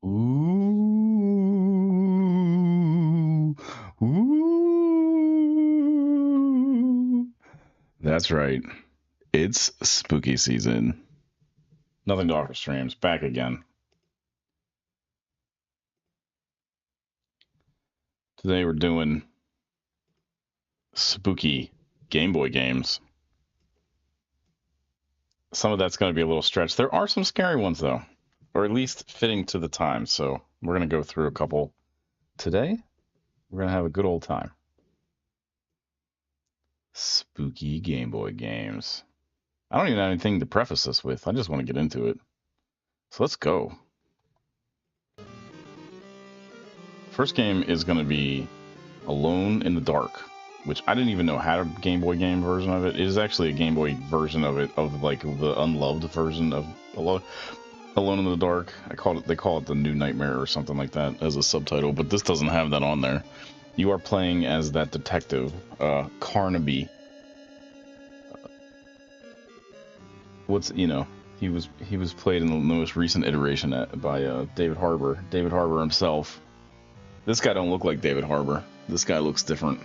Ooh, ooh. That's right. It's spooky season. Nothing to offer streams. Back again. Today we're doing spooky Game Boy games. Some of that's going to be a little stretch. There are some scary ones, though, or at least fitting to the time. So we're going to go through a couple today. We're going to have a good old time. Spooky Game Boy games. I don't even have anything to preface this with. I just want to get into it. So let's go. First game is going to be Alone in the Dark, which I didn't even know had a Game Boy game version of it. It is actually a Game Boy version of it, of like the unloved version of Alone in the Dark. They call it the New Nightmare or something like that as a subtitle, but this doesn't have that on there. You are playing as that detective, Carnaby. He was played in the most recent iteration by David Harbour. David Harbour himself. This guy don't look like David Harbour. This guy looks different.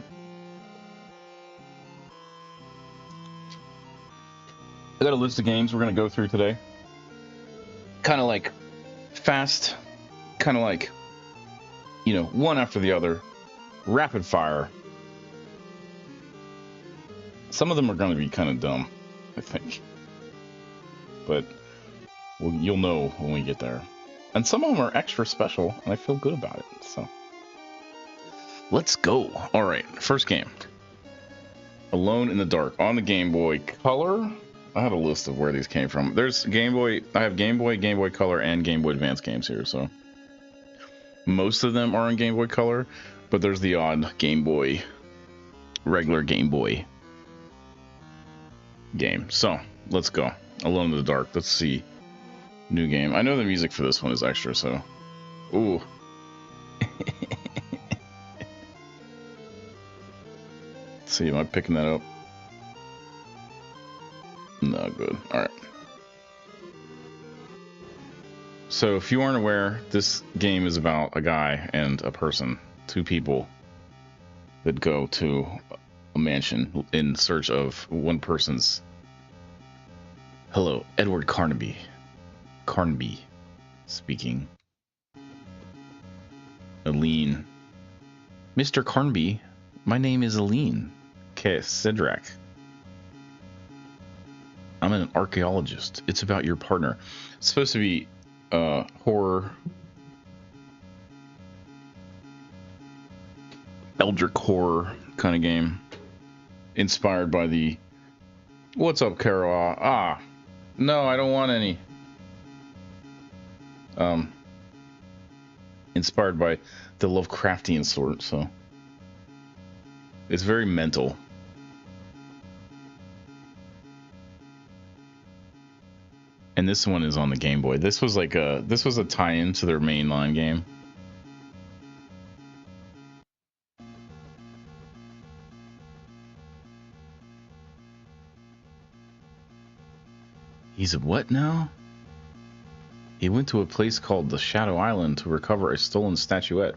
I got a list of games we're going to go through today. Kind of like fast, kind of like, one after the other. Rapid fire. Some of them are going to be kind of dumb, I think. But you'll know when we get there. And some of them are extra special, and I feel good about it. So let's go. All right, first game. Alone in the Dark on the Game Boy Color. I have a list of where these came from. There's Game Boy. I have Game Boy, Game Boy Color, and Game Boy Advance games here. So most of them are on Game Boy Color, but there's the odd Game Boy, regular Game Boy game. So let's go. Alone in the Dark. Let's see. New game. I know the music for this one is extra, so. Ooh. Let's see, am I picking that up? No, good. Alright. So, if you aren't aware, this game is about a guy and a person. Two people that go to a mansion in search of one person's... Hello, Edward Carnaby. Carnaby speaking. Aline. Mr. Carnaby, my name is Aline. Sidrak. I'm an archaeologist. It's about your partner. It's supposed to be horror. Eldritch horror kind of game. Inspired by the... What's up, Carol? No, I don't want any. Inspired by the Lovecraftian sort, so it's very mental. And this one is on the Game Boy. This was a tie-in to their mainline game. He's a what now? He went to a place called the Shadow Island to recover a stolen statuette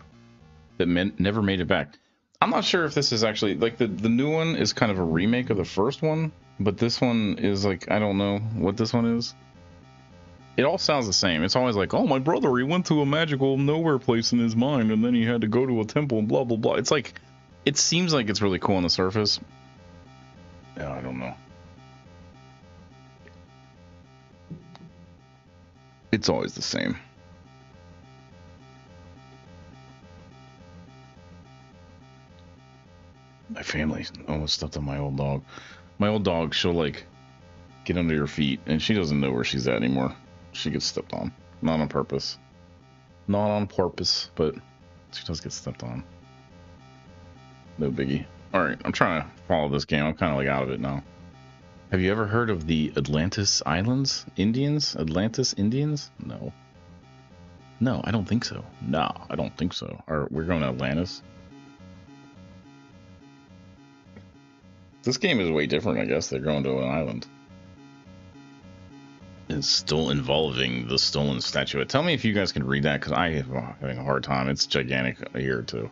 that never made it back. I'm not sure if this is actually, like, the new one is kind of a remake of the first one, but this one is, like, I don't know what this one is. It all sounds the same. It's always like, oh, my brother, he went to a magical nowhere place in his mind, and then he had to go to a temple and blah, blah, blah. It's like, it seems like it's really cool on the surface. Yeah, I don't know. It's always the same. My family almost stepped on my old dog. My old dog, she'll like get under your feet, and she doesn't know where she's at anymore. She gets stepped on. Not on purpose. Not on purpose, but she does get stepped on. No biggie. Alright, I'm trying to follow this game. I'm kind of like out of it now. Have you ever heard of the Atlantis Islands? Indians? Atlantis Indians? No. No, I don't think so. No, I don't think so. We're going to Atlantis. This game is way different, I guess. They're going to an island. is still involving the stolen statuette. Tell me if you guys can read that, because I am having a hard time. It's gigantic here, too.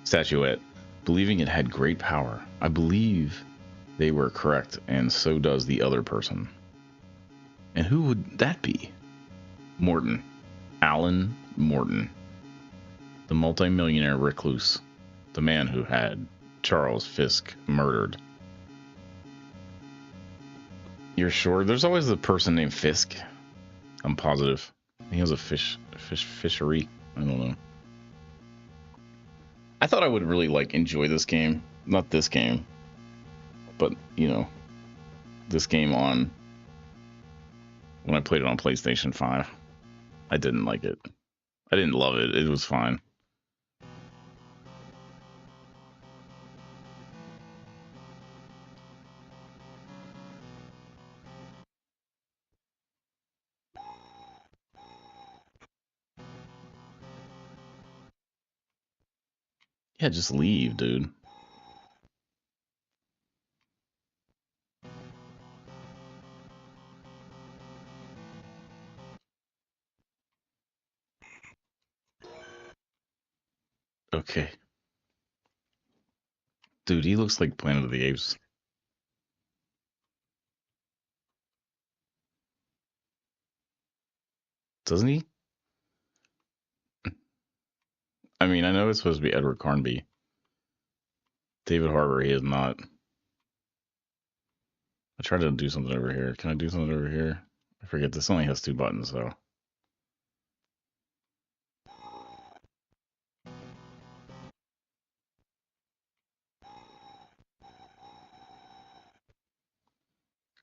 Statuette. Believing it had great power. I believe they were correct, and so does the other person. And who would that be? Morton. Alan Morton. The multimillionaire recluse. The man who had Charles Fisk murdered. You're sure? There's always the person named Fisk. I'm positive. He has a fishery. I don't know. I thought I would really enjoy this game. Not this game, but this game on when I played it on PlayStation 5. I didn't like it. I didn't love it. It was fine. Yeah, just leave, dude. Okay. Dude, he looks like Planet of the Apes. Doesn't he? I mean, I know it's supposed to be Edward Carnby. David Harbour, he is not. I tried to do something over here. Can I do something over here? I forget this only has 2 buttons, though.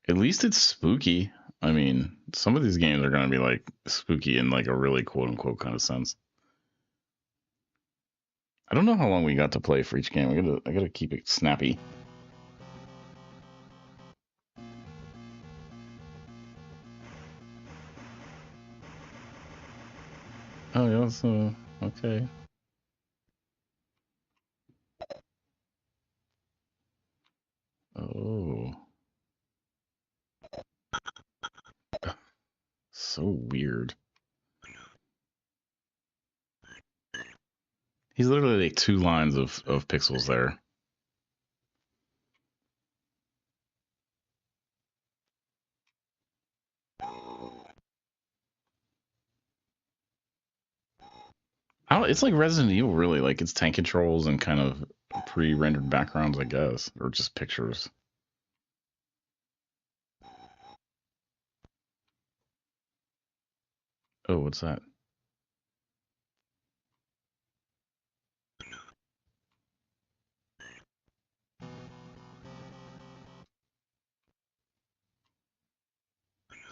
At least it's spooky. I mean, some of these games are going to be spooky in a really quote unquote kind of sense. I don't know how long we got to play for each game. I gotta keep it snappy. Oh yeah, so okay. Oh, so weird. He's literally 2 lines of pixels there. It's like Resident Evil, really. It's tank controls and kind of pre-rendered backgrounds, I guess, or just pictures. Oh, what's that?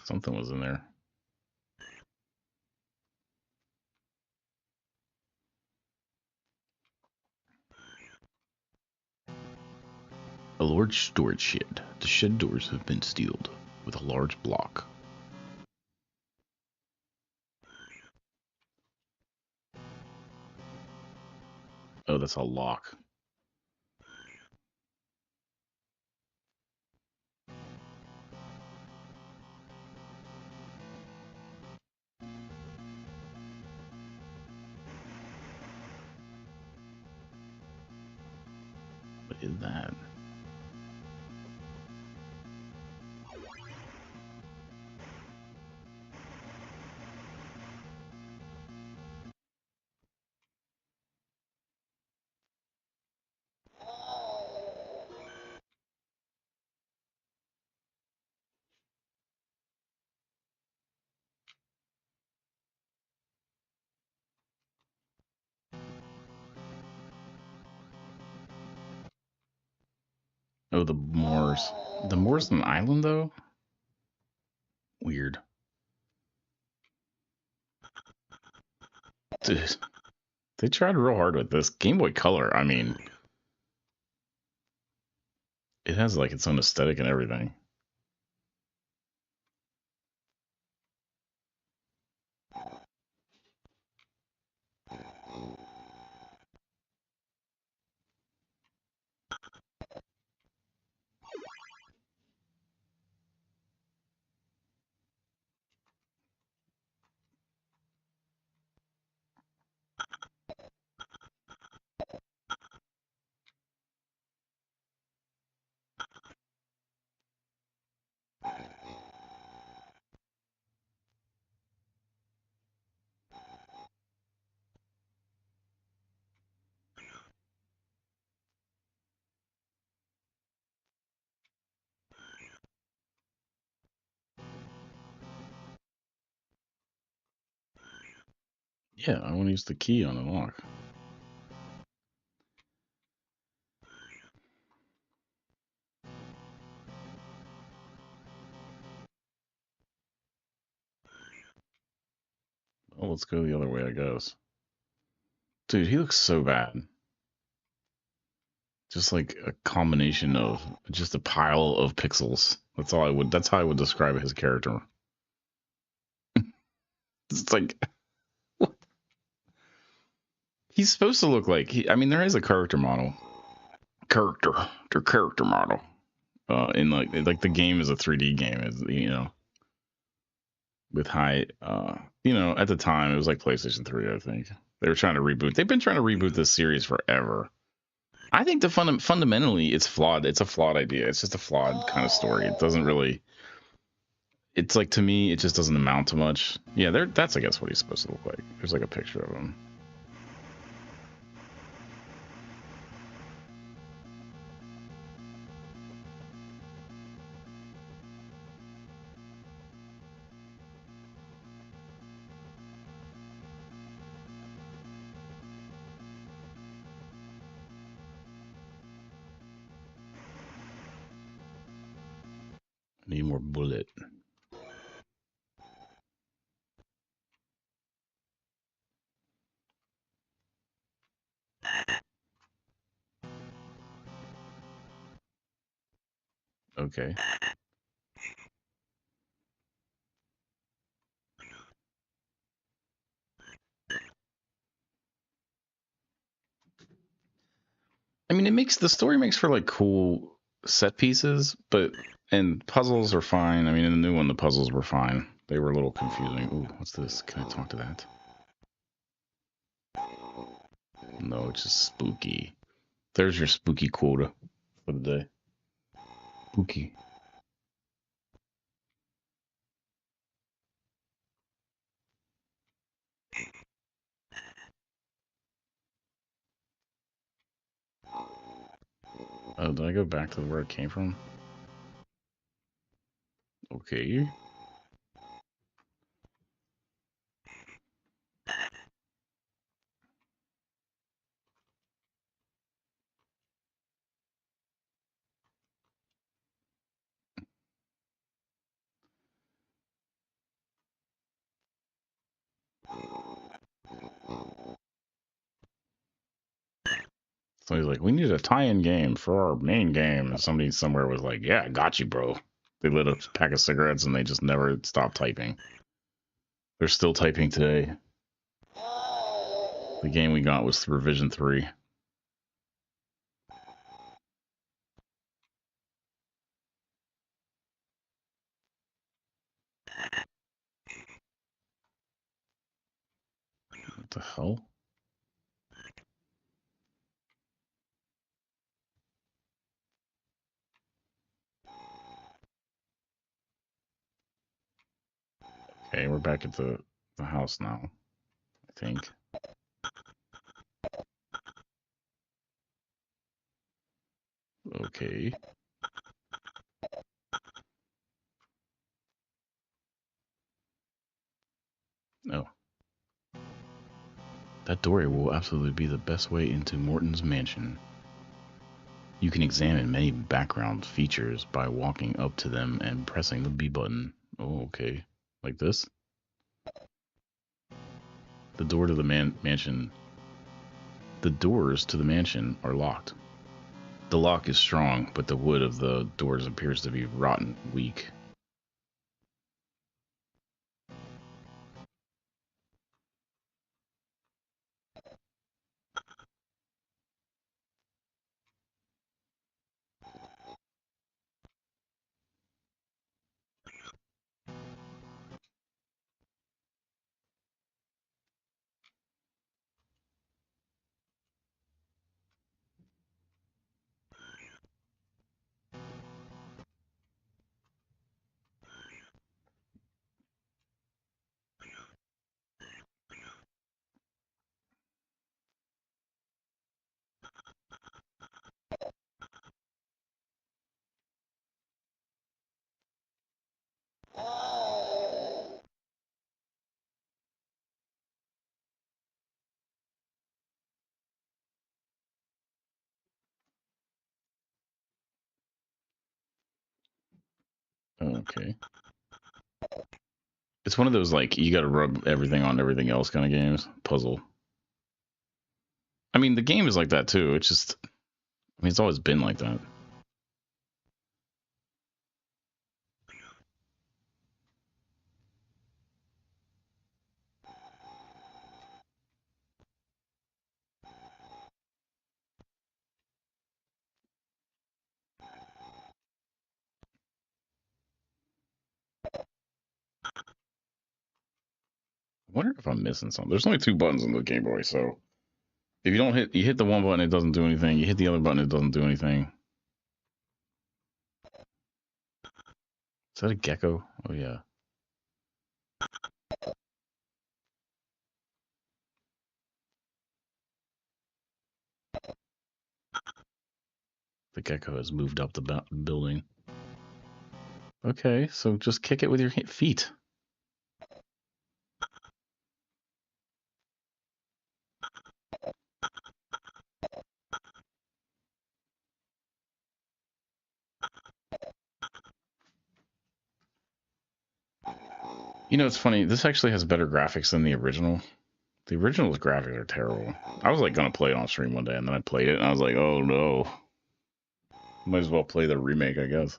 Something was in there. A large storage shed. The shed doors have been sealed with a large block. Oh, that's a lock. What is that? Oh, the Moors. The Moors on an island, though? Weird. Dude, they tried real hard with this. Game Boy Color, I mean, it has its own aesthetic and everything. Yeah, I want to use the key on unlock. Oh, let's go the other way, I guess. Dude, he looks so bad. Just like a combination of just a pile of pixels. That's all I would. That's how I would describe his character. It's like he's supposed to look like. I mean, there is a character model. Character model. In like the game is a 3D game, is with high. At the time it was like PlayStation 3, I think. They were trying to reboot. They've been trying to reboot this series forever. I think fundamentally it's flawed. It's a flawed idea. It's just a flawed kind of story. It doesn't really. It's like, to me, it just doesn't amount to much. Yeah, that's I guess what he's supposed to look like. There's like a picture of him. Need more bullet. Okay. I mean, the story makes for like cool set pieces, and puzzles are fine. I mean, in the new one, the puzzles were fine. They were a little confusing. Ooh, what's this? Can I talk to that? No, it's just spooky. There's your spooky quota for the day. Spooky. Oh, did I go back to where it came from? Okay. So he's like, we need a tie-in game for our main game. And somebody somewhere was like, yeah, I got you, bro. They lit a pack of cigarettes and they just never stopped typing. They're still typing today. The game we got was revision 3. What the hell? Okay, we're back at the house now, I think. Okay. Oh. That doorway will absolutely be the best way into Morton's mansion. You can examine many background features by walking up to them and pressing the B button. Oh, okay. Like this? The door to the mansion. The doors to the mansion are locked. The lock is strong, but the wood of the doors appears to be rotten, weak. Okay. It's one of those like you got to rub everything on everything else kind of games. Puzzle. I mean, the game is like that too. It's just, I mean, it's always been like that. I wonder if I'm missing something. There's only two buttons on the Game Boy, so if you don't hit, you hit the one button, it doesn't do anything. You hit the other button, it doesn't do anything. Is that a gecko? Oh yeah. The gecko has moved up the building. Okay, so just kick it with your feet. You know, it's funny. This actually has better graphics than the original. The original's graphics are terrible. I was like gonna play it on stream one day, and then I played it, and I was like, oh no. Might as well play the remake, I guess.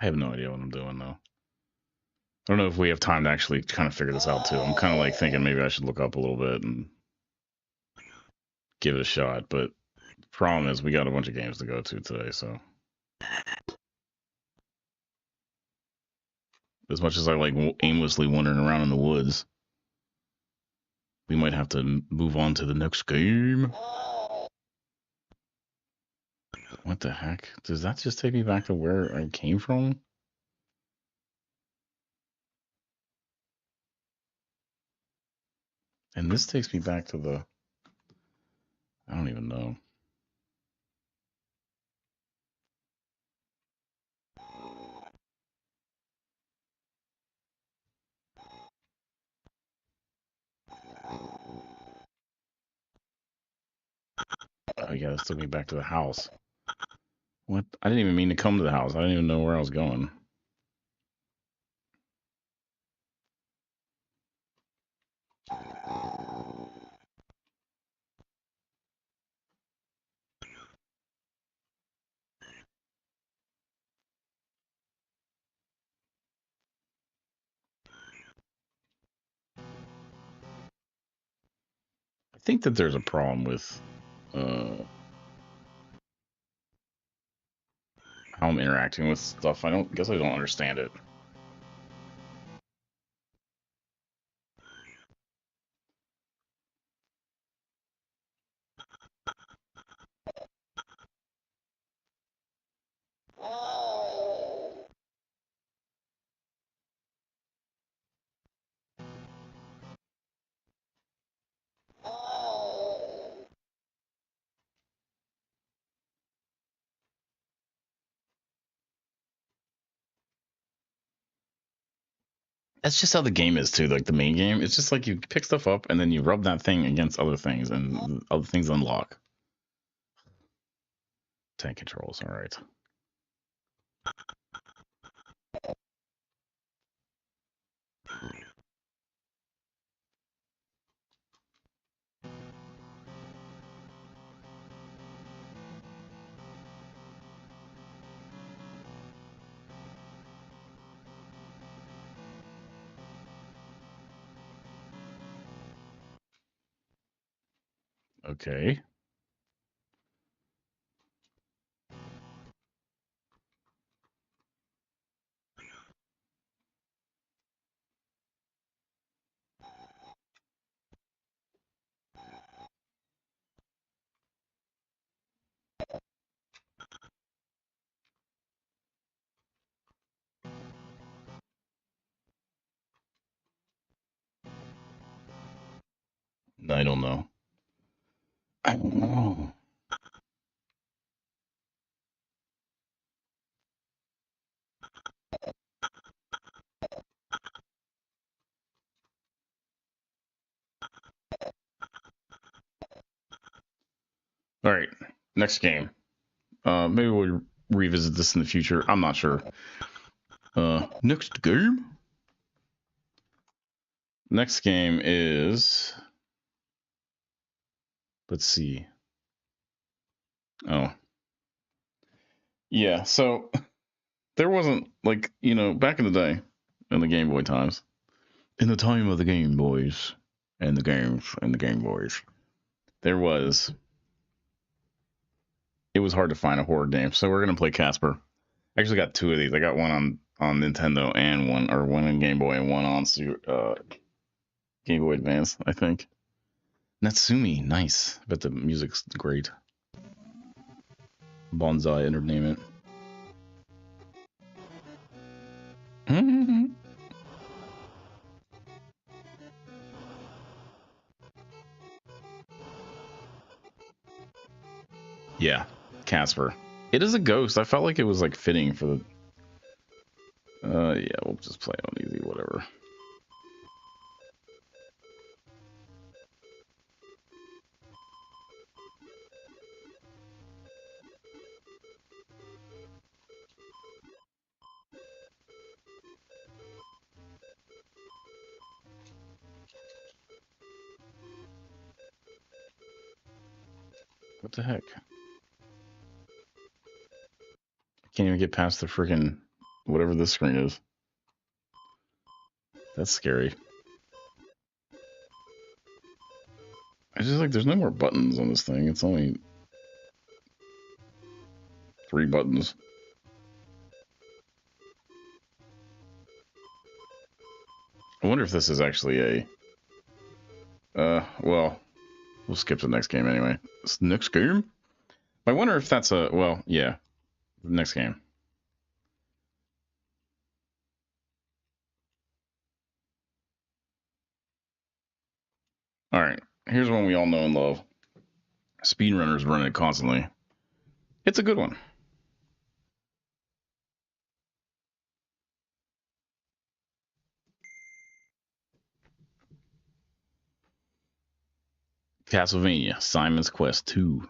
I have no idea what I'm doing though. I don't know if we have time to actually kind of figure this out too. I'm kind of like thinking maybe I should look up a little bit and give it a shot. But the problem is we got a bunch of games to go to today, so as much as I like aimlessly wandering around in the woods, we might have to move on to the next game. What the heck? Does that just take me back to where I came from? And this takes me back to the... I don't even know. Oh yeah, this took me back to the house. What? I didn't even mean to come to the house. I didn't even know where I was going. I think that there's a problem with how I'm interacting with stuff. I don't guess I don't understand it. That's just how the game is too. Like the main game, it's just like you pick stuff up and then you rub that thing against other things, and other things unlock. Tank controls, all right. Okay. I don't know. I don't know. All right, next game. Maybe we'll revisit this in the future. I'm not sure. Next game. Next game is. Let's see. Oh, yeah. So there wasn't like back in the day, in the Game Boy times, in the time of the Game Boys and the games and the Game Boys, there was. It was hard to find a horror game, so we're gonna play Casper. I actually got two of these. I got one on Nintendo and one on Game Boy and one on Game Boy Advance, I think. Natsumi, nice. I bet the music's great. Bonsai Entertainment. Yeah, Casper. It is a ghost. I felt like it was like fitting for the. Yeah, we'll just play it on easy, whatever. What the heck? I can't even get past the freaking whatever this screen is. That's scary. I just like there's no more buttons on this thing. It's only 3 buttons. I wonder if this is actually a. Well, we'll skip to the next game anyway. Next game? I wonder if that's a. Well, yeah. Next game. Alright. Here's one we all know and love. Speedrunners run it constantly. It's a good one. Castlevania, Simon's Quest 2.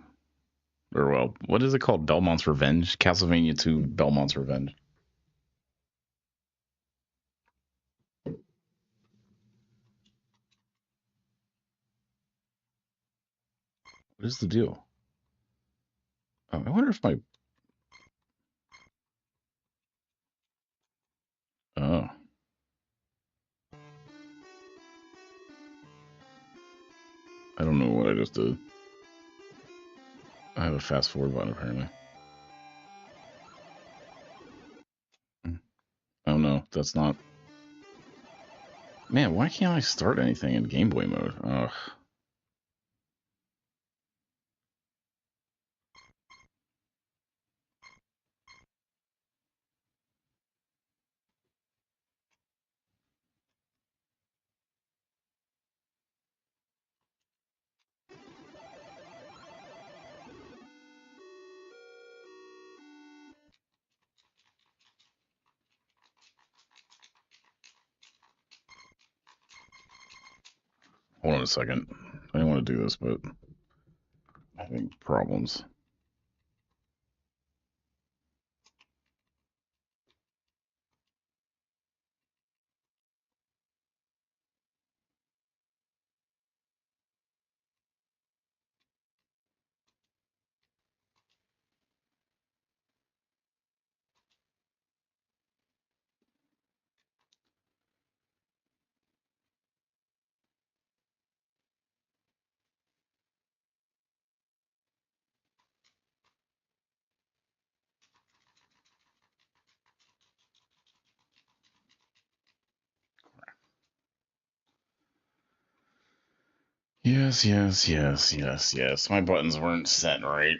Or, well, what is it called? Belmont's Revenge? Castlevania 2, Belmont's Revenge. What is the deal? Oh, I wonder if my. Oh. I don't know what I just did. I have a fast forward button, apparently. Oh, no, that's not. Man, why can't I start anything in Game Boy mode? Ugh. Hold on a second. I didn't want to do this, but I think problems. Yes, yes, yes, yes, yes. My buttons weren't set right.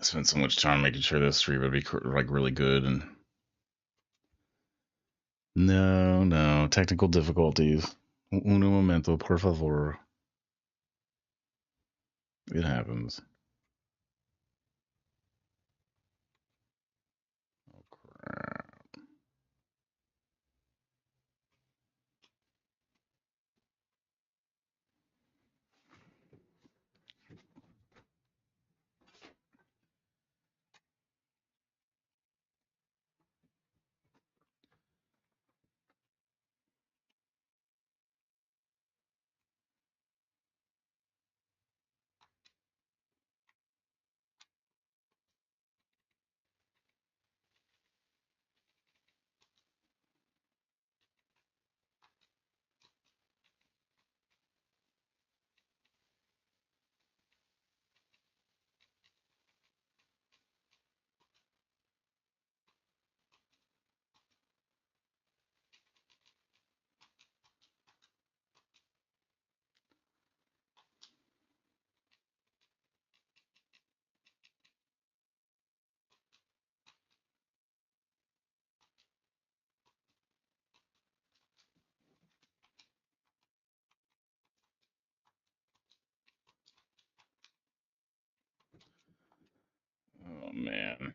spent so much time making sure this stream would be like really good, and no technical difficulties. Uno momento, por favor. It happens. Oh crap. Oh man.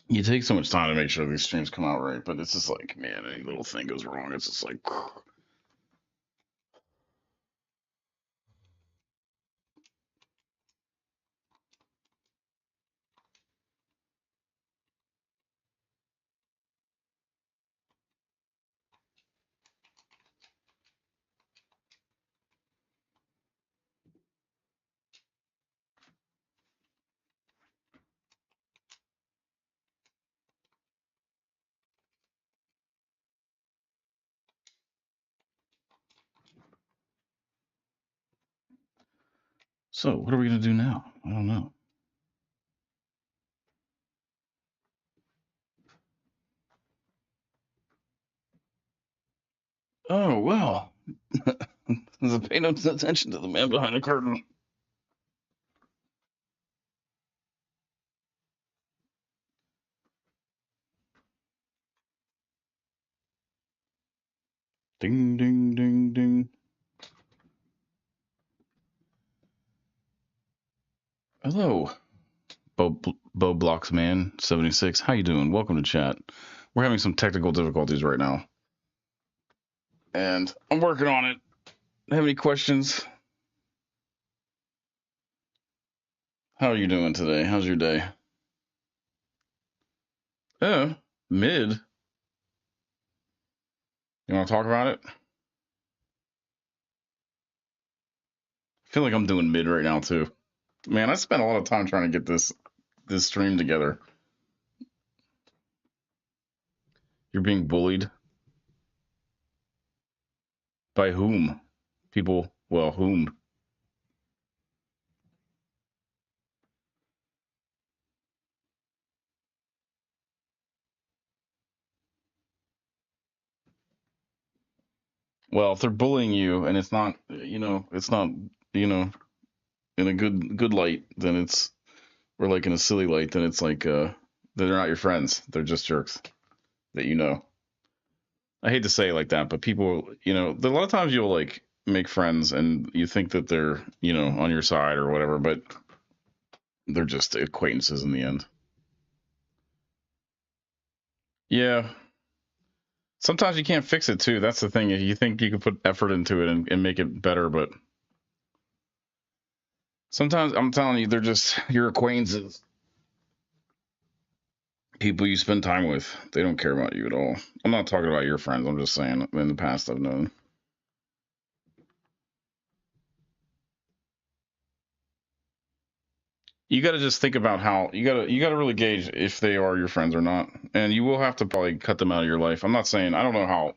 You take so much time to make sure these streams come out right, but it's just like, man, any little thing goes wrong. It's just like, so what are we gonna do now? I don't know. Oh well. Pay no attention to the man behind the curtain. Ding ding ding ding. Hello, Bo Blocks Man 76. How you doing? Welcome to chat. We're having some technical difficulties right now, and I'm working on it. Have any questions? How are you doing today? How's your day? Oh, mid. You want to talk about it? I feel like I'm doing mid right now too. Man, I spent a lot of time trying to get this stream together. You're being bullied. By whom? People, well, whom? Well, if they're bullying you and it's not, it's not, you know, in a good light, then it's, or like in a silly light, then it's like, they're not your friends. They're just jerks that you know. I hate to say it like that, but people, a lot of times you'll like make friends and you think that they're, on your side or whatever, but they're just acquaintances in the end. Yeah. Sometimes you can't fix it too. That's the thing. You think you can put effort into it and make it better, but sometimes I'm telling you, they're just your acquaintances, people you spend time with. They don't care about you at all. I'm not talking about your friends. I'm just saying in the past I've known. You got to just think about how you got to really gauge if they are your friends or not, and you will have to probably cut them out of your life. I'm not saying I don't know how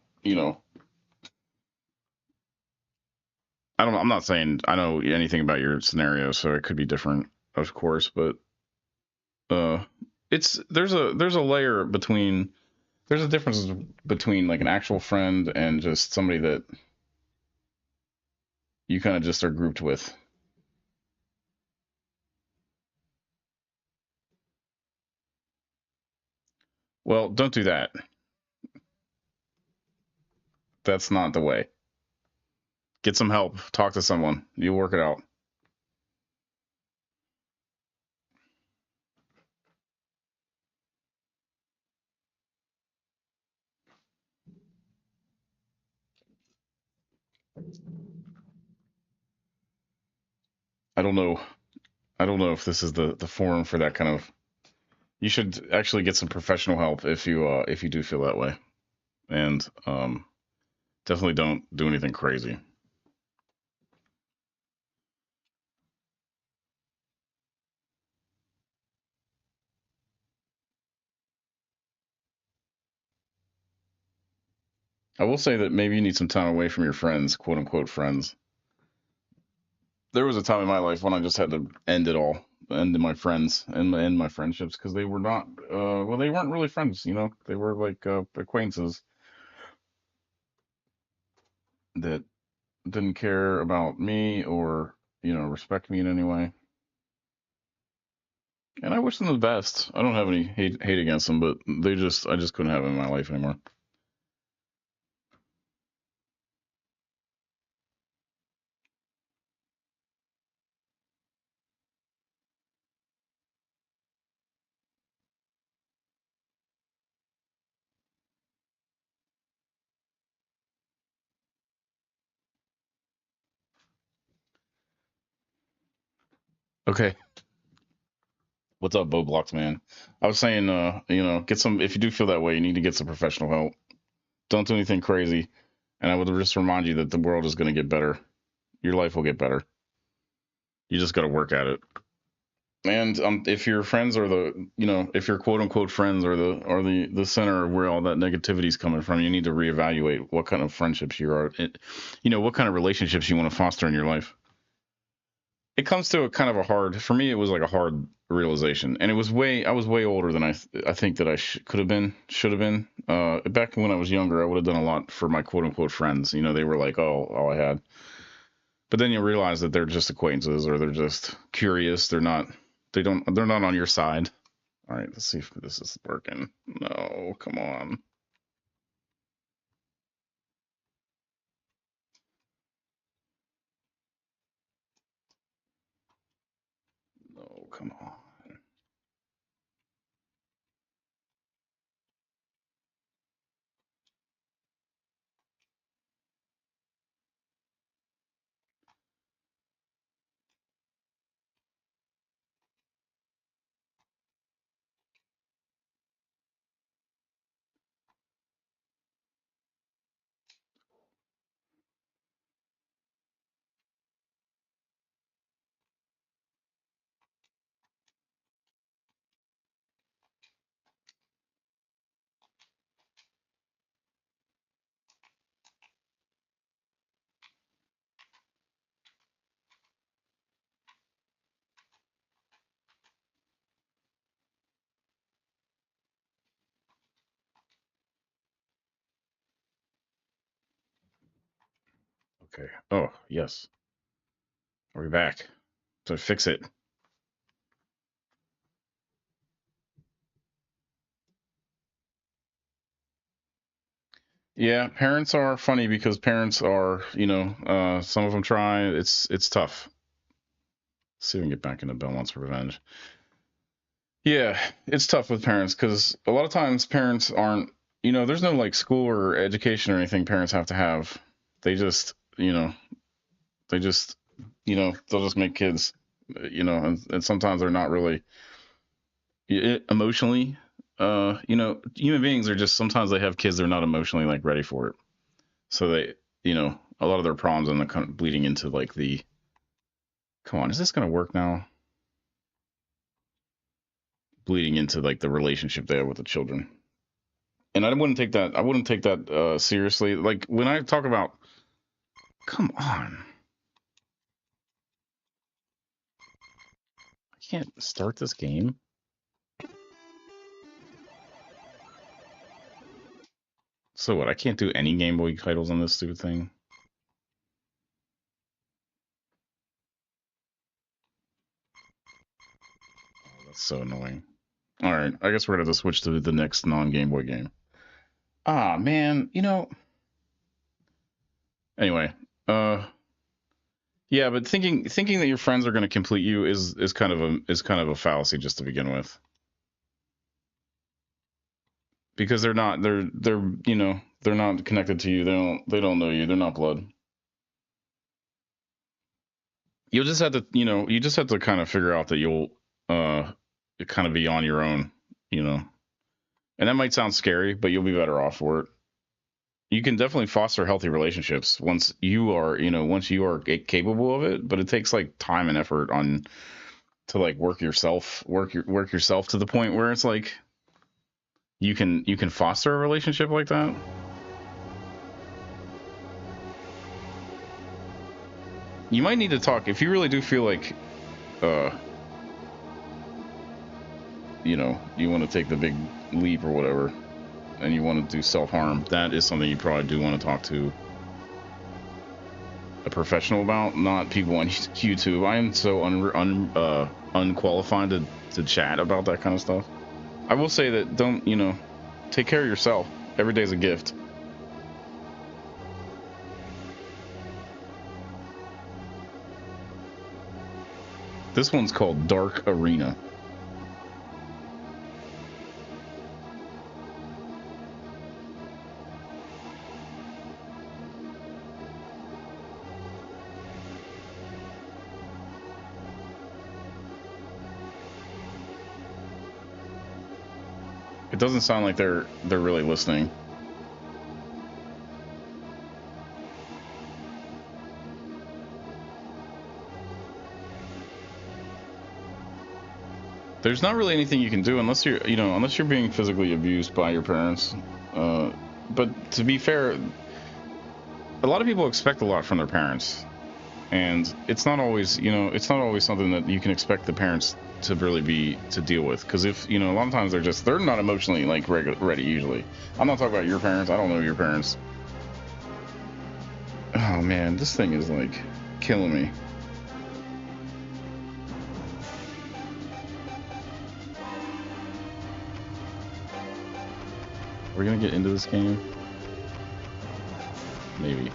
I don't know. I'm not saying I know anything about your scenario, so it could be different, of course, but uh, it's there's a layer between there's a difference between like an actual friend and just somebody that you kind of just are grouped with. Well, don't do that. That's not the way. Get some help. Talk to someone. You'll work it out. I don't know. I don't know if this is the forum for that kind of. You should actually get some professional help if you do feel that way, and definitely don't do anything crazy. I will say that maybe you need some time away from your friends, quote unquote friends. There was a time in my life when I just had to end it all, end my friends and end my friendships because they were not, well, they weren't really friends. They were like acquaintances that didn't care about me or respect me in any way. And I wish them the best. I don't have any hate against them, but I just couldn't have them in my life anymore. Okay, what's up, Bo Blocks, man? I was saying, get some. If you do feel that way, you need to get some professional help. Don't do anything crazy. And I would just remind you that the world is going to get better. Your life will get better. You just got to work at it. And if your friends are if your quote unquote friends are the center of where all that negativity is coming from, you need to reevaluate what kind of friendships you are, what kind of relationships you want to foster in your life. It comes to a kind of a hard, for me, it was like a hard realization, and I was way older than I think that I could have been, should have been. Back when I was younger, I would have done a lot for my quote unquote friends. They were like, oh, all I had. But then you realize that they're just acquaintances or they're just curious. They're not on your side. All right, let's see if this is working. No, come on. No, come on. Okay. Oh, yes. Are we back? So fix it. Yeah, parents are funny because parents are, some of them try. It's tough. Let's see if we can get back into Belmont's Revenge. Yeah, it's tough with parents because a lot of times parents aren't, there's no like school or education or anything parents have to have. They just, they just, they'll just make kids, and sometimes they're not really emotionally, human beings are just, sometimes they have kids, they're not emotionally like ready for it. So they, a lot of their problems end up kind of bleeding into like come on, is this going to work now? Bleeding into like the relationship they have with the children. And I wouldn't take that seriously. Like when I talk about, come on, I can't start this game. So what? I can't do any Game Boy titles on this stupid thing. Oh, that's so annoying. All right, I guess we're gonna have to switch to the next non-Game Boy game. Ah, man, Anyway, uh, yeah, but thinking that your friends are gonna complete you is kind of a fallacy just to begin with. Because they're not connected to you. They don't know you. They're not blood. You'll just have to you just have to kind of figure out that you'll uh kind of be on your own, you know. And that might sound scary, but you'll be better off for it. You can definitely foster healthy relationships once you are capable of it, but it takes like time and effort on to like work yourself to the point where it's like you can foster a relationship like that. You might need to talk if you really do feel like uh you want to take the big leap or whatever, and you want to do self-harm. That is something you probably do want to talk to a professional about, not people on YouTube. I am so unqualified to chat about that kind of stuff. I will say that don't take care of yourself. Every day's a gift. This one's called Dark Arena. It doesn't sound like they're really listening. There's not really anything you can do unless you're being physically abused by your parents. But to be fair, a lot of people expect a lot from their parents, and it's not always something that you can expect the parents to really be to deal with. Because if a lot of times they're not emotionally like ready usually. I'm not talking about your parents. I don't know your parents. Oh man, this thing is like killing me. We're gonna get into this game? Maybe.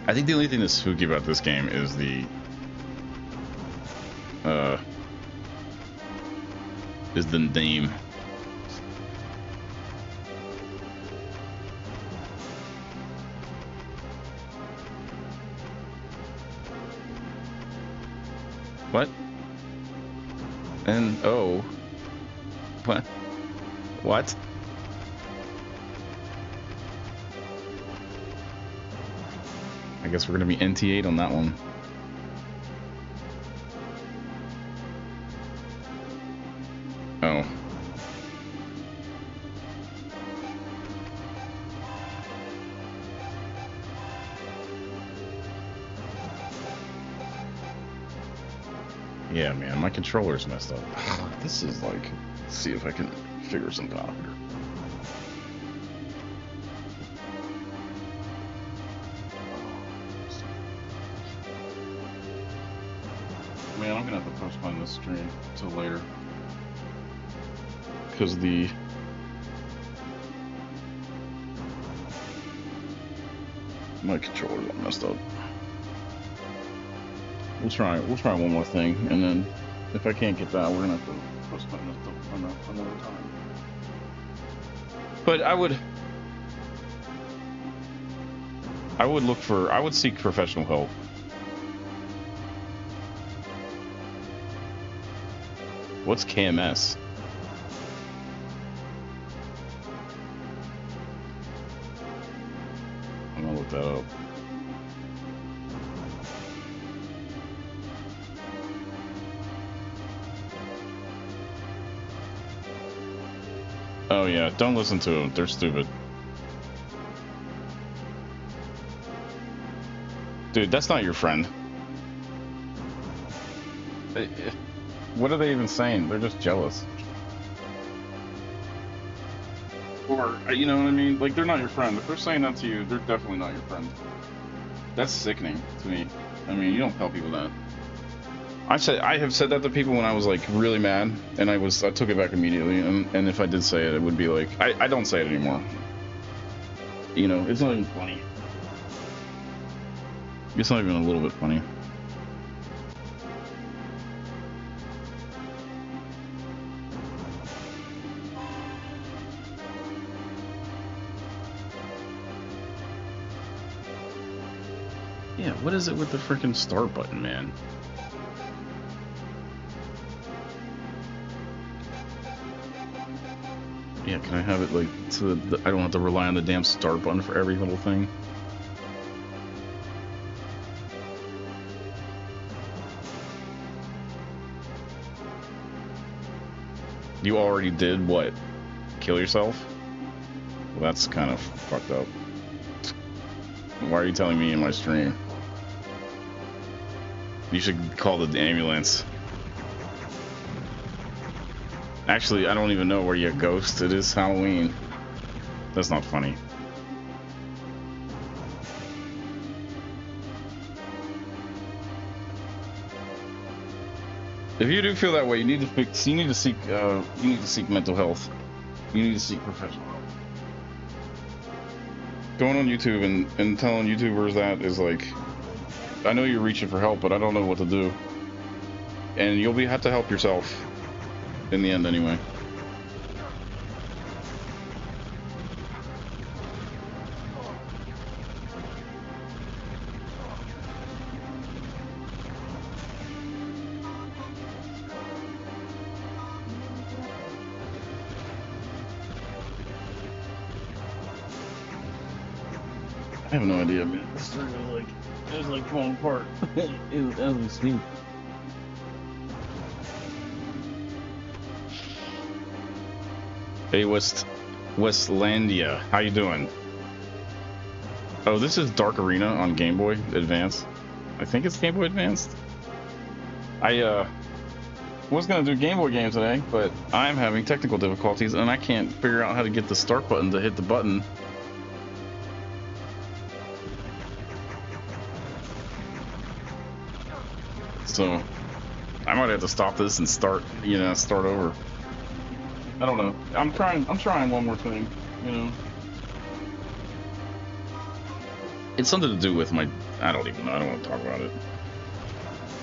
I think the only thing that's spooky about this game is the name. What? And oh. What? What? I guess we're gonna be NT8 on that one. Oh. Yeah, man, my controller's messed up. This is like, let's see if I can figure something out here. Man, I'm gonna have to postpone this stream till later. Because my controller's all messed up. We'll try one more thing, and then if I can't get that, we're gonna have to postpone this till another time. But I would seek professional help. What's KMS? I'm gonna look that up. Oh yeah, don't listen to them. They're stupid. Dude, that's not your friend. What are they even saying? They're just jealous. Or, you know what I mean? Like, they're not your friend. If they're saying that to you, they're definitely not your friend. That's sickening to me. I mean, you don't tell people that. I have said that to people when I was like really mad, and I took it back immediately. And if I did say it, it would be like I don't say it anymore. You know, it's not even funny. It's not even a little bit funny. Yeah, what is it with the freaking start button, man? Yeah, can I have it like so that I don't have to rely on the damn start button for every little thing? You already did what? Kill yourself? Well, that's kind of fucked up. Why are you telling me in my stream? You should call the ambulance. Actually, I don't even know where you ghost. It is Halloween. That's not funny. If you do feel that way, you need to seek mental health. You need to seek professional help. Going on YouTube and telling YouTubers that is like, I know you're reaching for help, but I don't know what to do. And you'll have to help yourself in the end anyway. I have no idea, man. This thing is like falling apart as we speak. Hey, Westlandia, how you doing? Oh, this is Dark Arena on Game Boy Advance. I think it's Game Boy Advanced. I was gonna do Game Boy games today, but I'm having technical difficulties and I can't figure out how to get the start button to hit the button. So I might have to stop this and start over. I don't know. I'm trying one more thing, you know. It's something to do with my, I don't even know, I don't want to talk about it.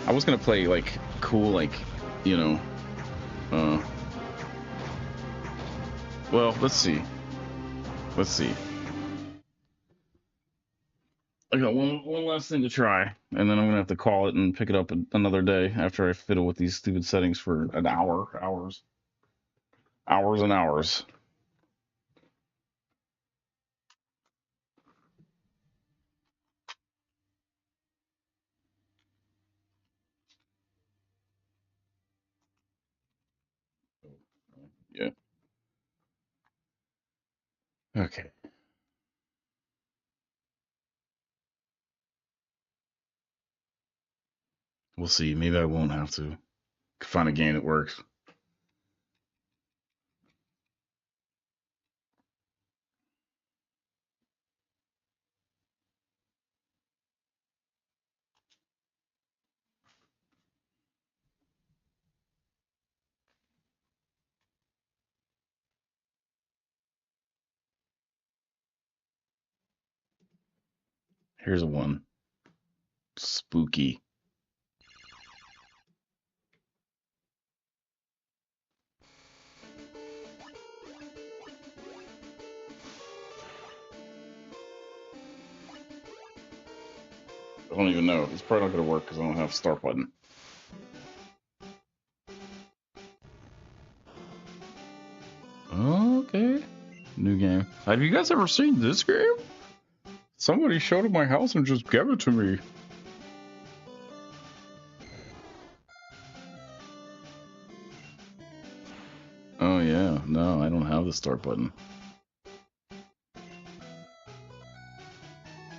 I was gonna play like cool, like, you know, well, let's see. I got one last thing to try, and then I'm gonna have to call it and pick it up another day after I fiddle with these stupid settings for an hours and hours. Yeah. Okay. We'll see. Maybe I won't have to find a game that works. Here's one. Spooky. I don't even know. It's probably not going to work because I don't have a start button. Okay. New game. Have you guys ever seen this game? Somebody showed up my house and just gave it to me. Oh yeah, no, I don't have the start button.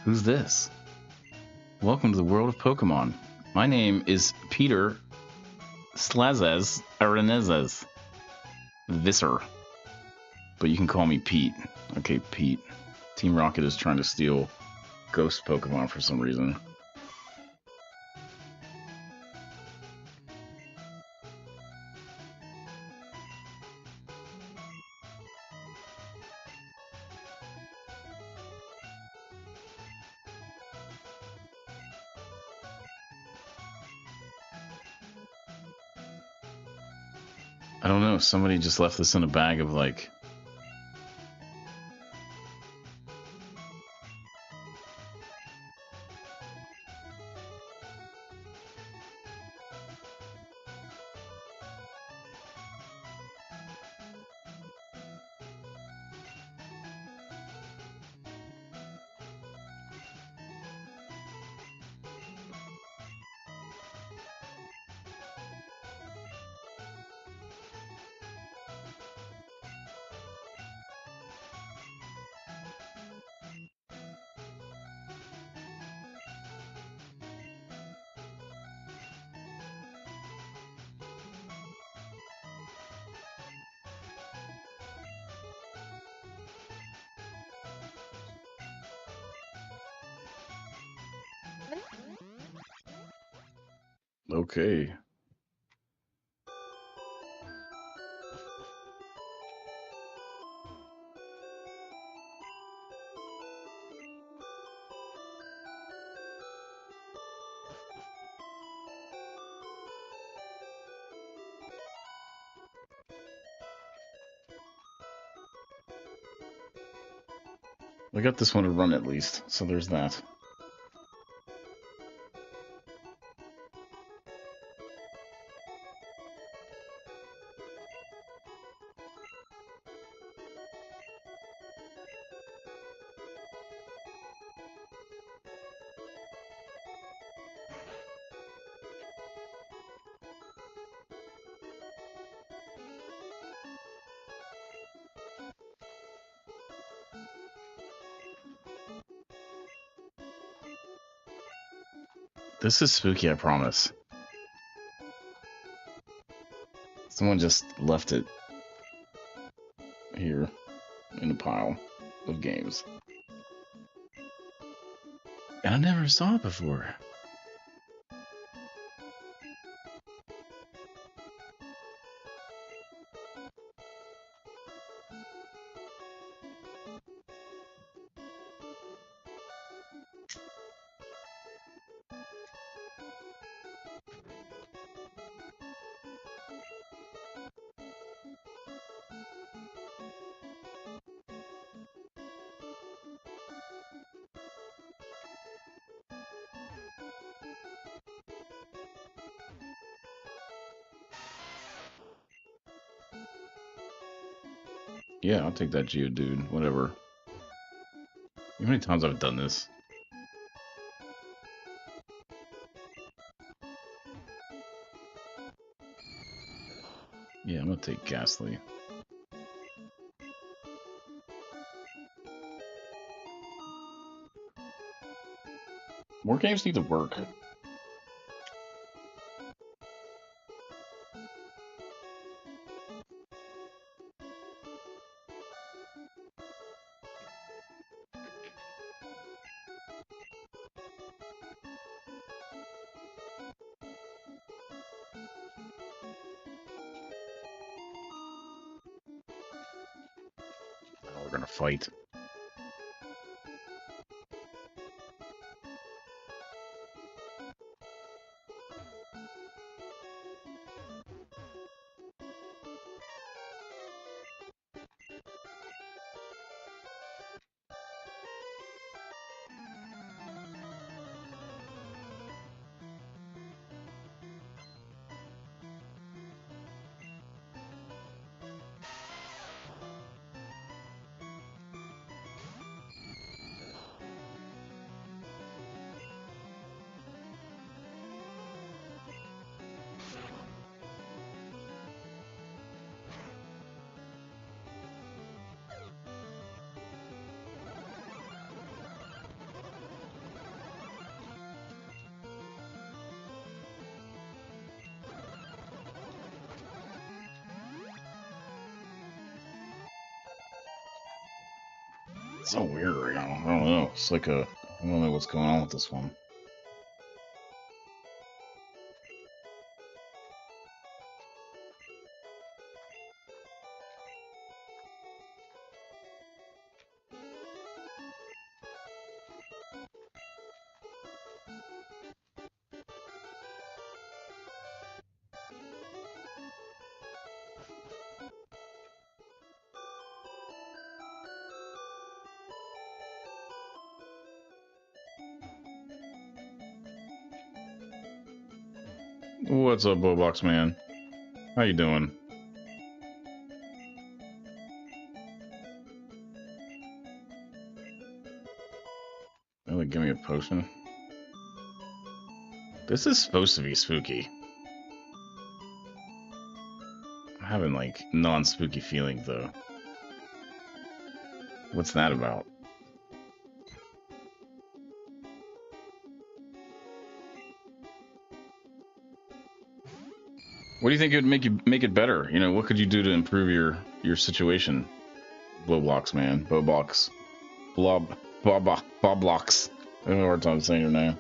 Who's this? Welcome to the world of Pokemon. My name is Peter Slazes Arenezes Visser. But you can call me Pete. Okay, Pete. Team Rocket is trying to steal Ghost Pokemon for some reason. I don't know, somebody just left this in a bag of like... Okay. I got this one to run at least, so there's that. This is spooky, I promise. Someone just left it here in a pile of games. And I never saw it before. Yeah, I'll take that Geodude, whatever. How many times I've done this? Yeah, I'm gonna take Ghastly. More games need to work. Now we're gonna fight. It's so weird right now. I don't know. It's like a... I don't know what's going on with this one. What's up, Bowbox Man? How you doing? Oh, give me a potion. This is supposed to be spooky. I'm having like non-spooky feelings though. What's that about? What do you think it would make it better? You know, what could you do to improve your situation? Blowblocks, man. Bowbox. Blobblocks. I have a hard time saying your name.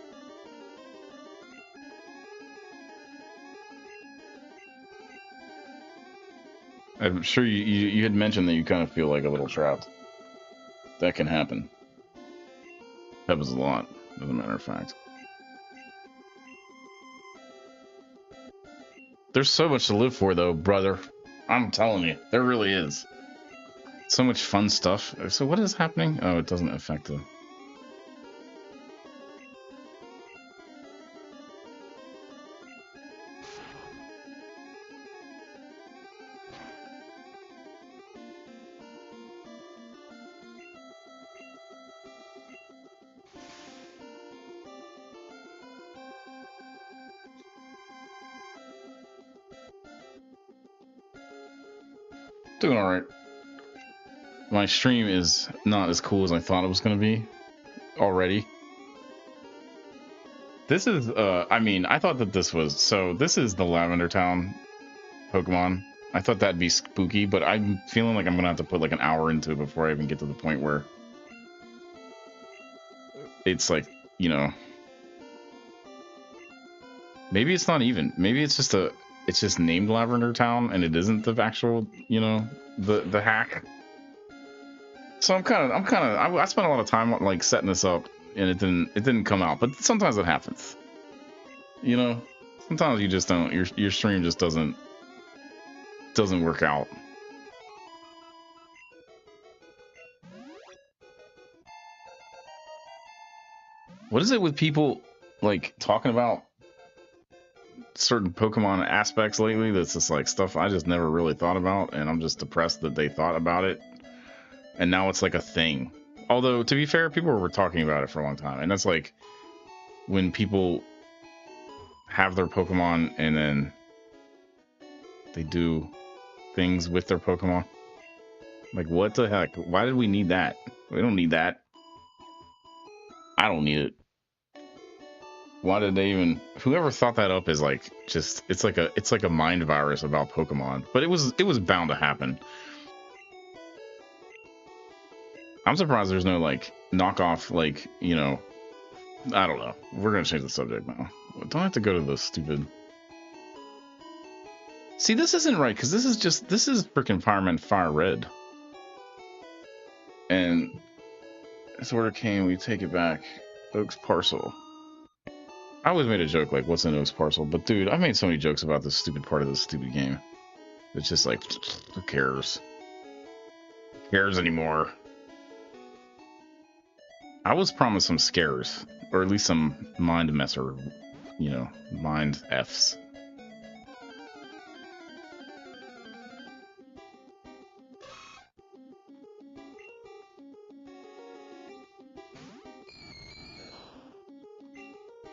I'm sure you had mentioned that you kind of feel like a little trapped. That can happen. Happens a lot, as a matter of fact. There's so much to live for, though, brother. I'm telling you, there really is. So much fun stuff. So what is happening? Oh, it doesn't affect them. Doing alright. My stream is not as cool as I thought it was going to be already. This is, I mean, I thought that this was, so this is the Lavender Town Pokemon. I thought that'd be spooky, but I'm feeling like I'm going to have to put like an hour into it before I even get to the point where it's like, you know, maybe it's not even, maybe it's just named Lavender Town and it isn't the actual, you know, the hack. So I spent a lot of time like setting this up and it didn't come out, but sometimes it happens. You know, sometimes you just don't, your stream just doesn't work out. What is it with people like talking about certain Pokemon aspects lately that's just like stuff I just never really thought about, and I'm just depressed that they thought about it and now it's like a thing. Although to be fair, people were talking about it for a long time, and that's like when people have their Pokemon and then they do things with their Pokemon. Like, what the heck? Why did we need that? We don't need that. I don't need it. Why did they even? Whoever thought that up is like just it's like a mind virus about Pokemon. But it was bound to happen. I'm surprised there's no like knockoff, like, you know, I don't know. We're gonna change the subject now. Don't I have to go to the stupid. See, this isn't right because this is freaking Fireman Fire Red. And this order came, we take it back. Oak's parcel. I always made a joke like, what's in Oak's parcel? But dude, I made so many jokes about this stupid part of this stupid game. It's just like, who cares? Who cares anymore? I was promised some scares, or at least some mind messer, you know, mind Fs.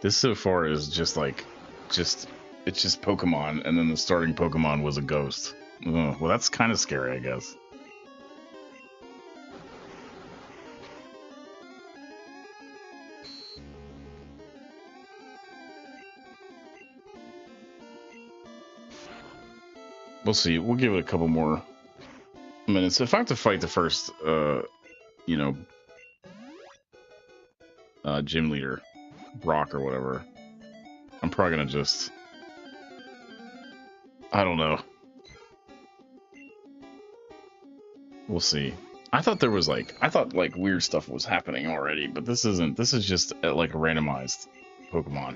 This so far is just like, it's just Pokemon, and then the starting Pokemon was a ghost. Ugh, well, that's kind of scary, I guess. We'll see. We'll give it a couple more minutes. If I have to fight the first, you know, gym leader, Brock or whatever. I'm probably gonna just, I don't know. We'll see. I thought there was like weird stuff was happening already, but this isn't. This is just like a randomized Pokemon.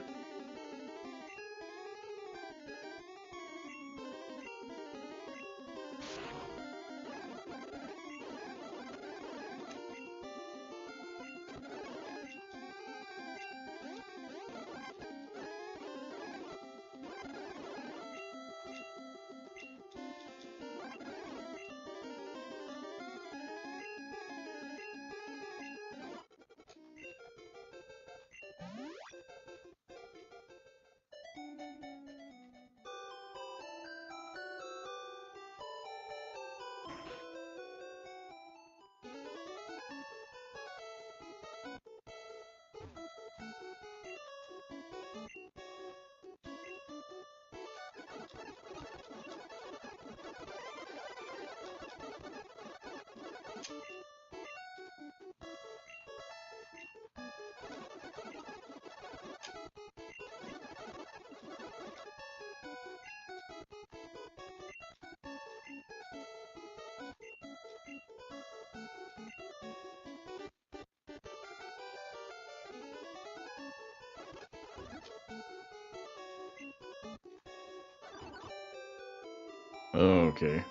Oh, okay.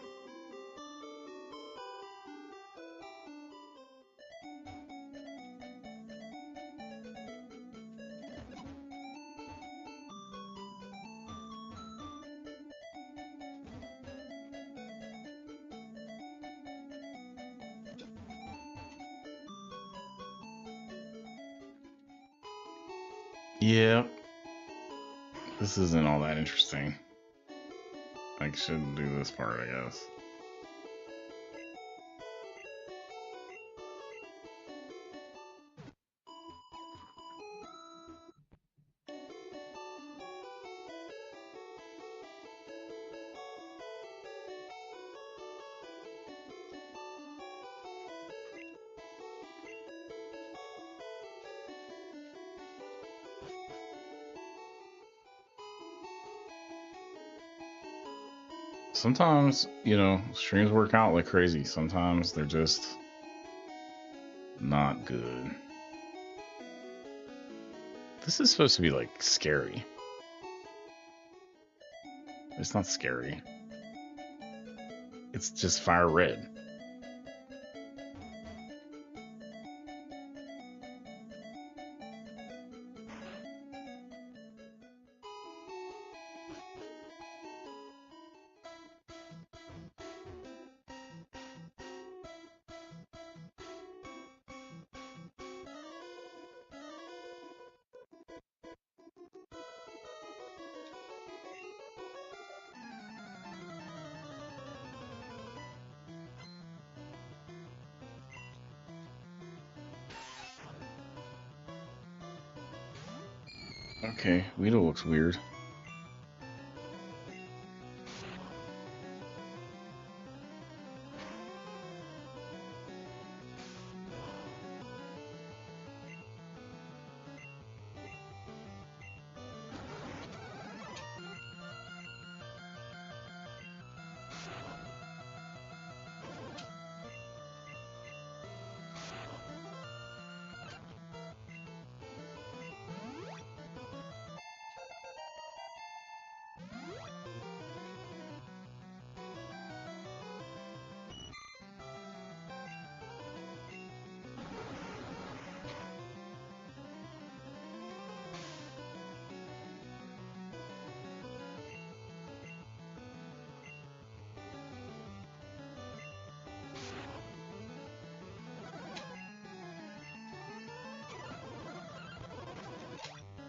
Yeah, this isn't all that interesting. I shouldn't do this part, I guess. Sometimes, you know, streams work out like crazy. Sometimes they're just not good. This is supposed to be like scary. It's not scary. It's just fire red. Okay, Weedle looks weird.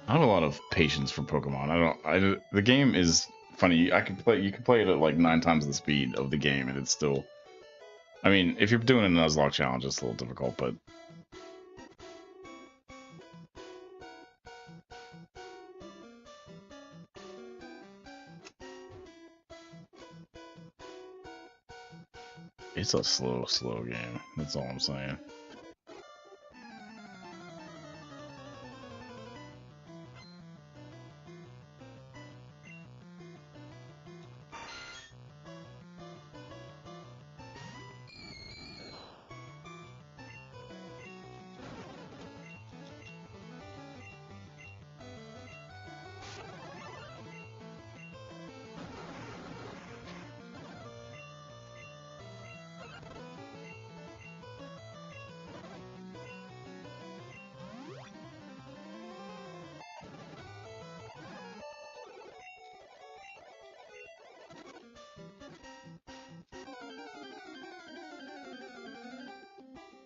I have a lot of patience for Pokemon. The game is funny. I could play. You can play it at like 9 times the speed of the game, and it's still. I mean, if you're doing a Nuzlocke challenge, it's a little difficult, but it's a slow game. That's all I'm saying.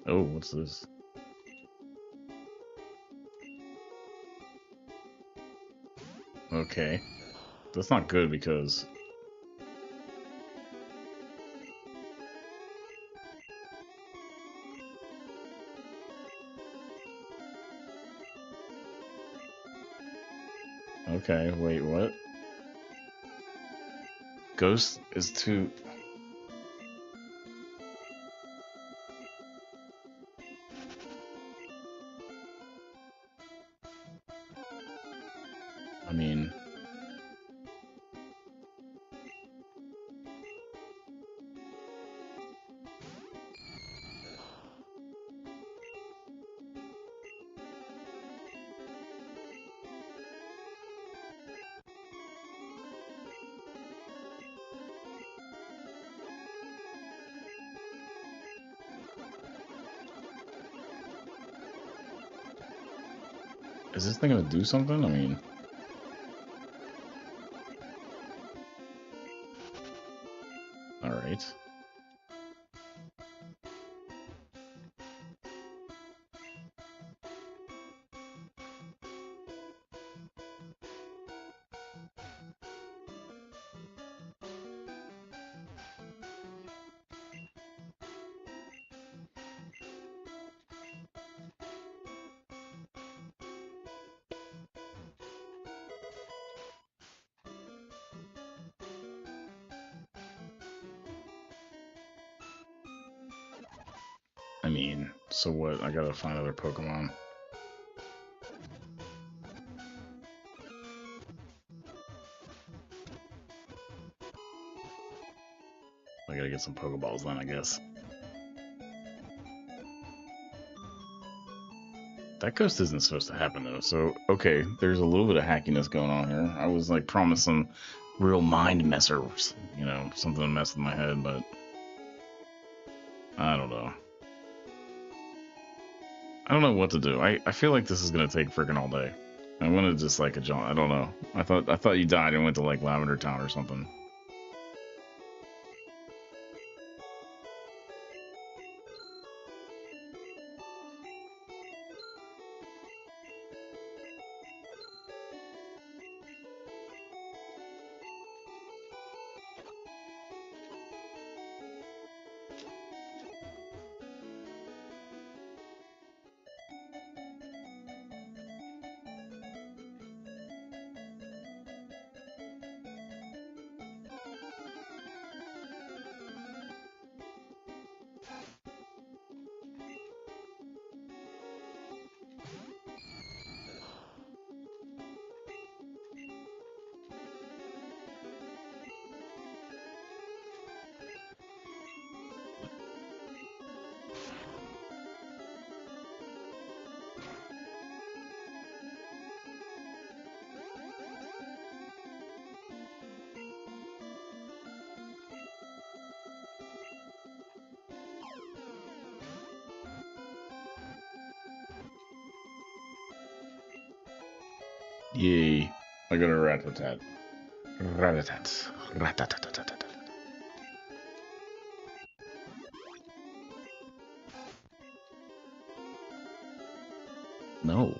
Oh, what's this? Okay. That's not good because... Okay, wait, what? Ghost is too... I mean... Is this thing gonna do something? I mean... Alright. I mean, so what? I gotta find other Pokemon. I gotta get some Pokeballs then, I guess. That ghost isn't supposed to happen though, so okay, there's a little bit of hackiness going on here. I was like promised some real mind messers, you know, something to mess with my head, but I don't know. I don't know what to do. I feel like this is gonna take freaking all day. I'm gonna just like a jaunt. I don't know. I thought you died and went to like Lavender Town or something. Yay. I got a Ratatat. Ratatat. Ratatatatata. No.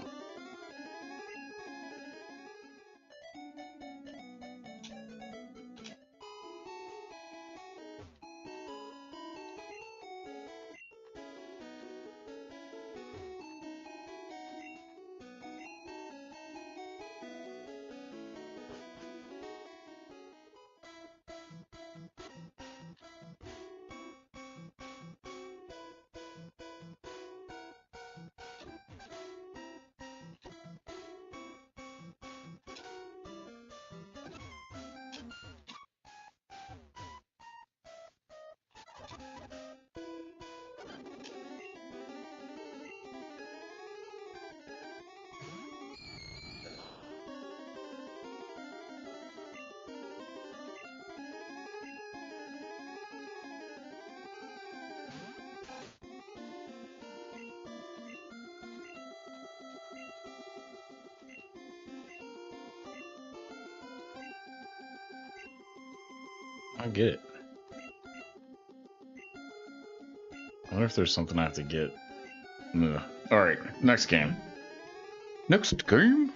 I get it. I wonder if there's something I have to get Ugh. All right, next game. Next game.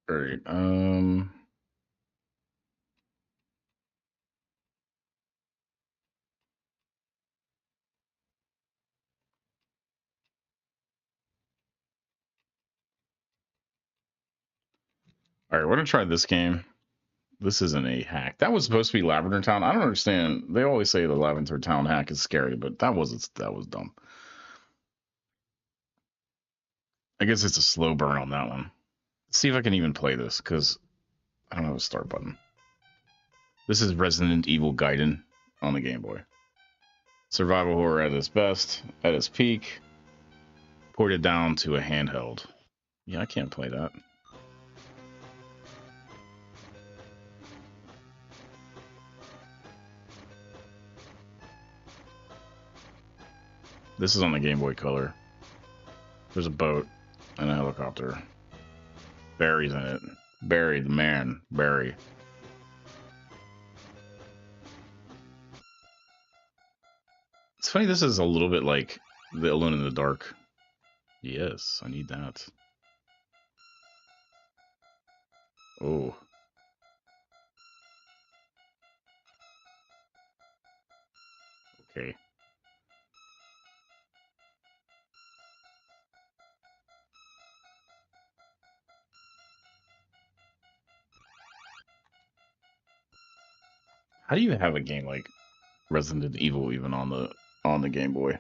All right. All right, we're gonna try this game. This isn't a hack. That was supposed to be Lavender Town. I don't understand. They always say the Lavender Town hack is scary, but that was dumb. I guess it's a slow burn on that one. Let's see if I can even play this, because I don't have a start button. This is Resident Evil Gaiden on the Game Boy. Survival horror at its best, at its peak, ported down to a handheld. Yeah, I can't play that. This is on the Game Boy Color. There's a boat and a helicopter. Barry's in it. Barry, the man. Barry. It's funny, this is a little bit like the Alone in the Dark. Yes, I need that. Oh. Okay. How do you have a game like Resident Evil even on the Game Boy?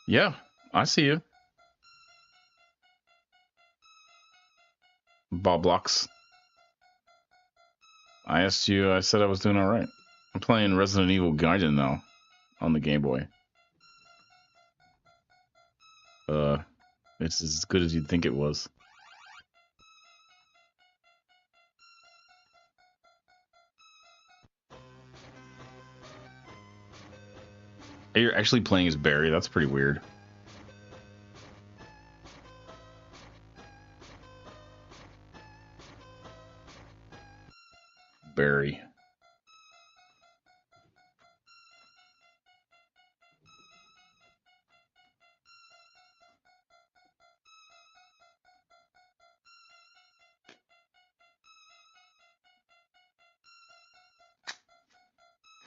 Yeah, I see you. Bob Blocks. I asked you, I said I was doing alright. I'm playing Resident Evil Gaiden now on the Game Boy. It's as good as you'd think it was. You're actually playing as Barry. That's pretty weird. Barry.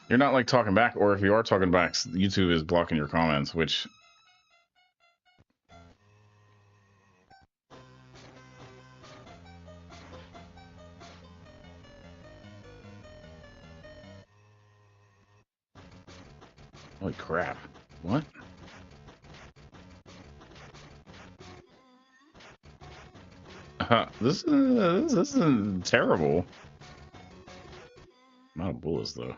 You're not like talking back, or if you are talking back, YouTube is blocking your comments, which... Holy crap. What? This is terrible. Not a bullets, though.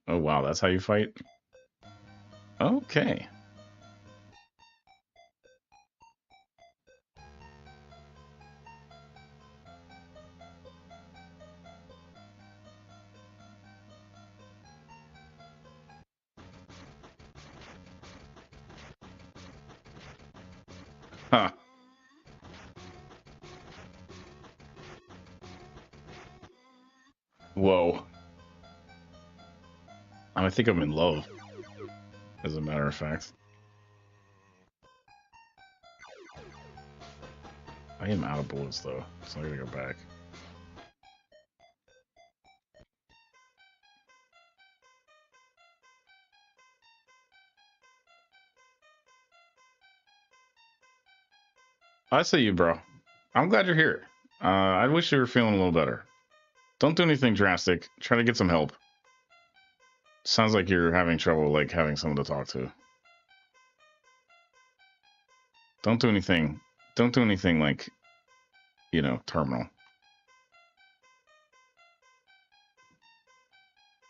Oh, wow, that's how you fight? Okay. Huh. Whoa. I think I'm in love, as a matter of fact. I am out of bullets, though, so I gotta go back. I see you, bro. I'm glad you're here. I wish you were feeling a little better. Don't do anything drastic. Try to get some help. Sounds like you're having trouble, like, having someone to talk to. Don't do anything. Don't do anything like, you know, terminal.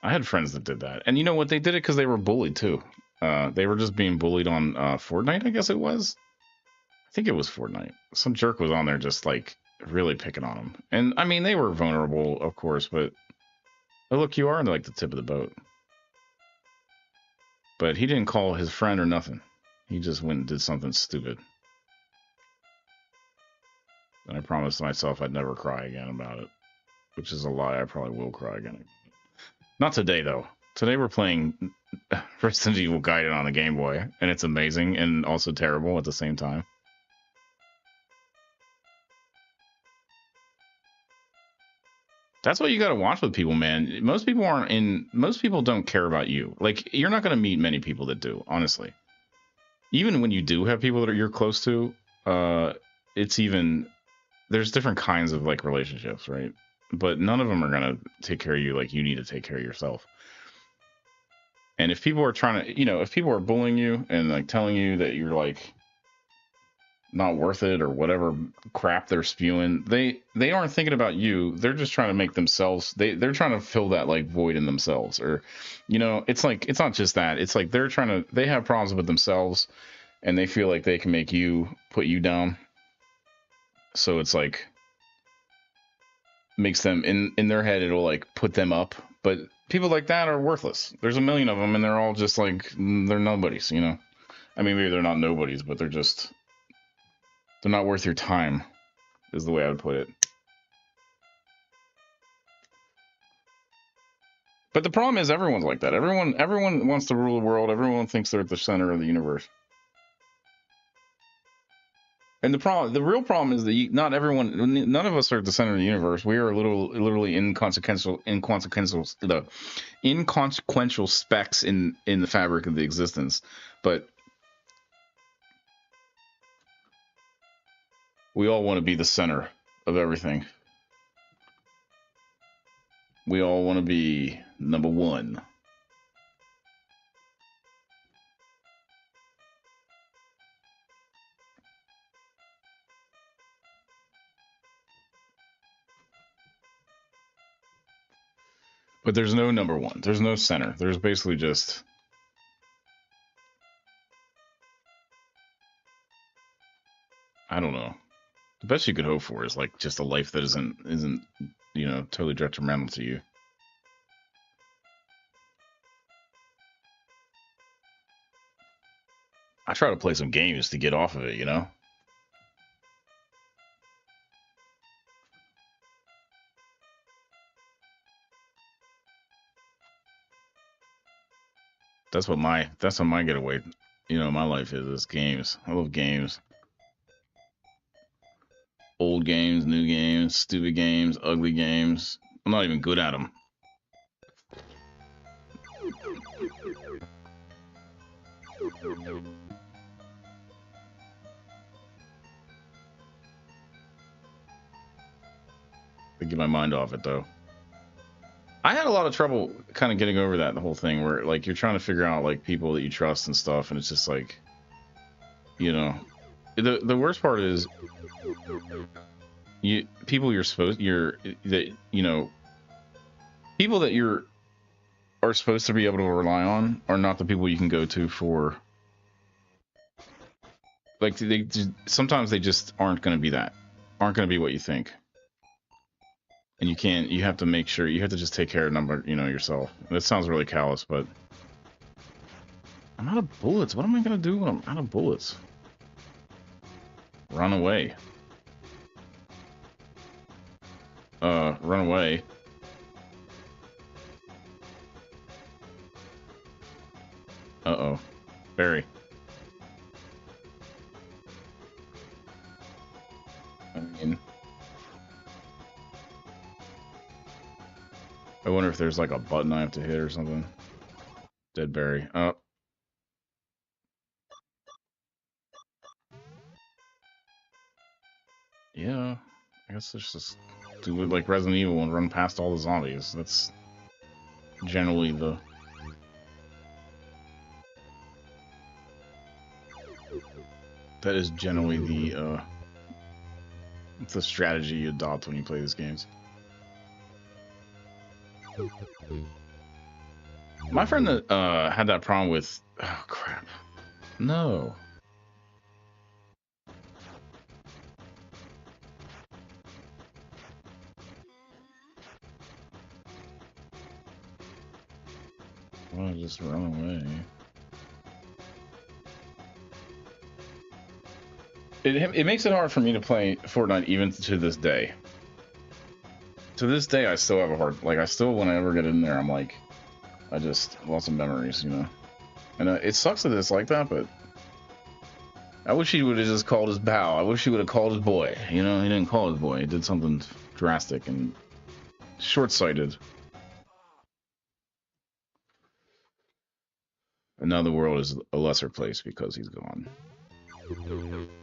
I had friends that did that. And you know what? They did it because they were bullied, too. They were just being bullied on Fortnite, I guess it was. I think it was Fortnite. Some jerk was on there just, like, really picking on them. And, I mean, they were vulnerable, of course, but... Oh, look, you are, like, the tip of the boat. But he didn't call his friend or nothing. He just went and did something stupid. And I promised myself I'd never cry again about it. Which is a lie. I probably will cry again. Not today, though. Today we're playing Resident Evil Gaiden on the Game Boy. And it's amazing and also terrible at the same time. That's what you got to watch with people, man. Most people don't care about you. Like, you're not going to meet many people that do, honestly. Even when you do have people that you're close to, there's different kinds of like relationships, right? But none of them are going to take care of you like you need to take care of yourself. And if people are trying to, if people are bullying you and like telling you that you're like not worth it or whatever crap they're spewing, they aren't thinking about you. They're just trying to make themselves, they're trying to fill that like void in themselves. Or it's like, it's not just that, it's like they have problems with themselves and they feel like they can make you put you down. So it's like makes them in their head, it'll like put them up. But people like that are worthless. There's a million of them and they're all just like, they're nobodies, I mean, maybe they're not nobodies, but they're not worth your time, is the way I would put it. But the problem is everyone's like that. Everyone wants to rule the world. Everyone thinks they're at the center of the universe. And the real problem is that none of us are at the center of the universe. We are literally inconsequential specks in the fabric of the existence. But we all want to be the center of everything. We all want to be number one. But there's no number one. There's no center. There's basically just... I don't know. The best you could hope for is like just a life that isn't totally detrimental to you. I try to play some games to get off of it, That's what my getaway, my life is games. I love games. Old games, new games, stupid games, ugly games. I'm not even good at them. To get my mind off it, though. I had a lot of trouble kind of getting over that, the whole thing, where like you're trying to figure out like people that you trust and stuff, and it's just like, the worst part is people that are supposed to be able to rely on are not the people you can go to for, like, sometimes they just aren't going to be what you think. And you have to make sure, you have to just take care of yourself. That sounds really callous, but I'm out of bullets. What am I going to do when I'm out of bullets? Run away. Run away. Uh-oh. Barry. I wonder if there's like a button I have to hit or something. Dead Barry. Oh. Yeah. I guess let's just do it like Resident Evil and run past all the zombies. That's generally the... That is generally the strategy you adopt when you play these games. My friend that had that problem with... Oh, crap. No. Well, just run away. It makes it hard for me to play Fortnite even to this day. To this day, I still have a hard... Like, I still, when I ever get in there, I'm like... I just... Lots of memories, you know? And it sucks that it's like that, but... I wish he would have just called his bow. I wish he would have called his boy. You know, he didn't call his boy. He did something drastic and short-sighted. And now the world is a lesser place because he's gone.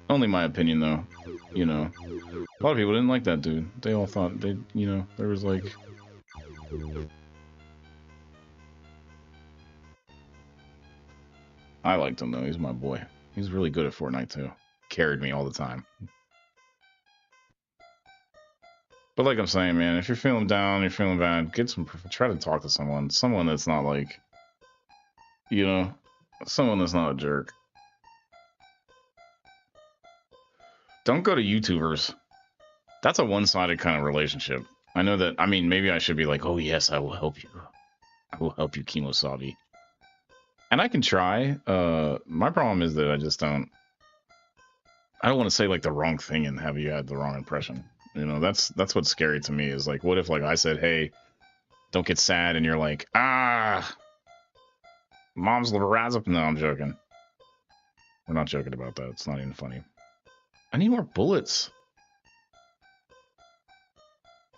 Only my opinion, though. You know, a lot of people didn't like that dude. They all thought they, you know, there was like... I liked him, though. He's my boy. He's really good at Fortnite, too. Carried me all the time. But like I'm saying, man, if you're feeling down, you're feeling bad, try to talk to someone that's not like, you know, someone that's not a jerk. Don't go to YouTubers. That's a one-sided kind of relationship. I know that, I mean, maybe I should be like, oh yes, I will help you. I will help you, Kimosabi. And I can try. My problem is that I don't want to say like the wrong thing and have you had the wrong impression. You know, that's what's scary to me is like, what if like I said, hey, don't get sad, and you're like, mom's Larazza. No, I'm joking. We're not joking about that. It's not even funny. I need more bullets.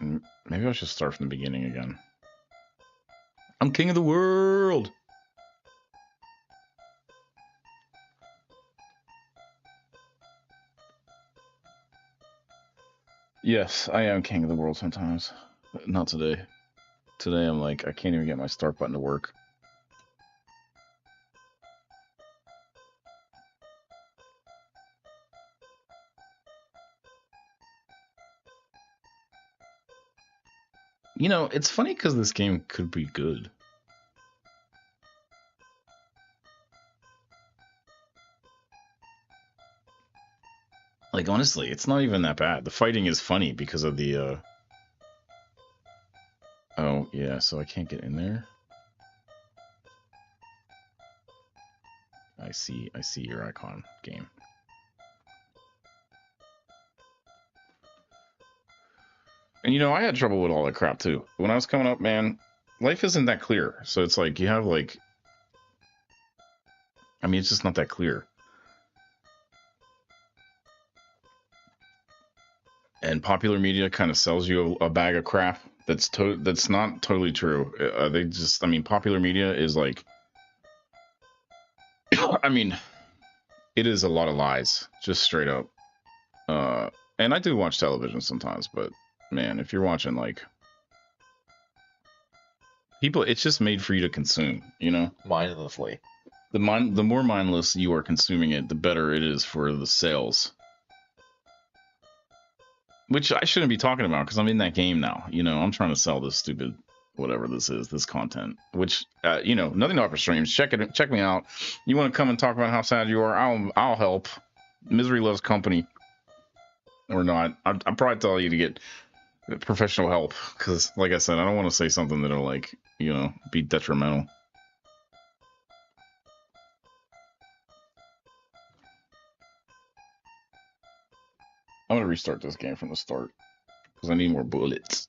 Maybe I should start from the beginning again. I'm king of the world. Yes, I am king of the world sometimes. But not today. Today I'm like, I can't even get my start button to work. You know, it's funny because this game could be good. Like, honestly, it's not even that bad. The fighting is funny because of the, Oh, yeah, so I can't get in there? I see your icon, game. And, you know, I had trouble with all that crap, too. When I was coming up, man, life isn't that clear. So it's like, you have, like... I mean, it's just not that clear. And popular media kind of sells you a bag of crap that's not totally true. They just, I mean, popular media is like, I mean, it is a lot of lies, just straight up. And I do watch television sometimes, but man, if you're watching like people, it's just made for you to consume, you know, mindlessly. The more mindless you are consuming it, the better it is for the sales. Which I shouldn't be talking about because I'm in that game now. You know, I'm trying to sell this stupid whatever this is, this content. Which, you know, nothing to offer streams. Check me out. You want to come and talk about how sad you are? I'll help. Misery loves company, or not. I'll probably tell you to get professional help because, like I said, I don't want to say something that'll like, you know, be detrimental. I'm gonna restart this game from the start because I need more bullets.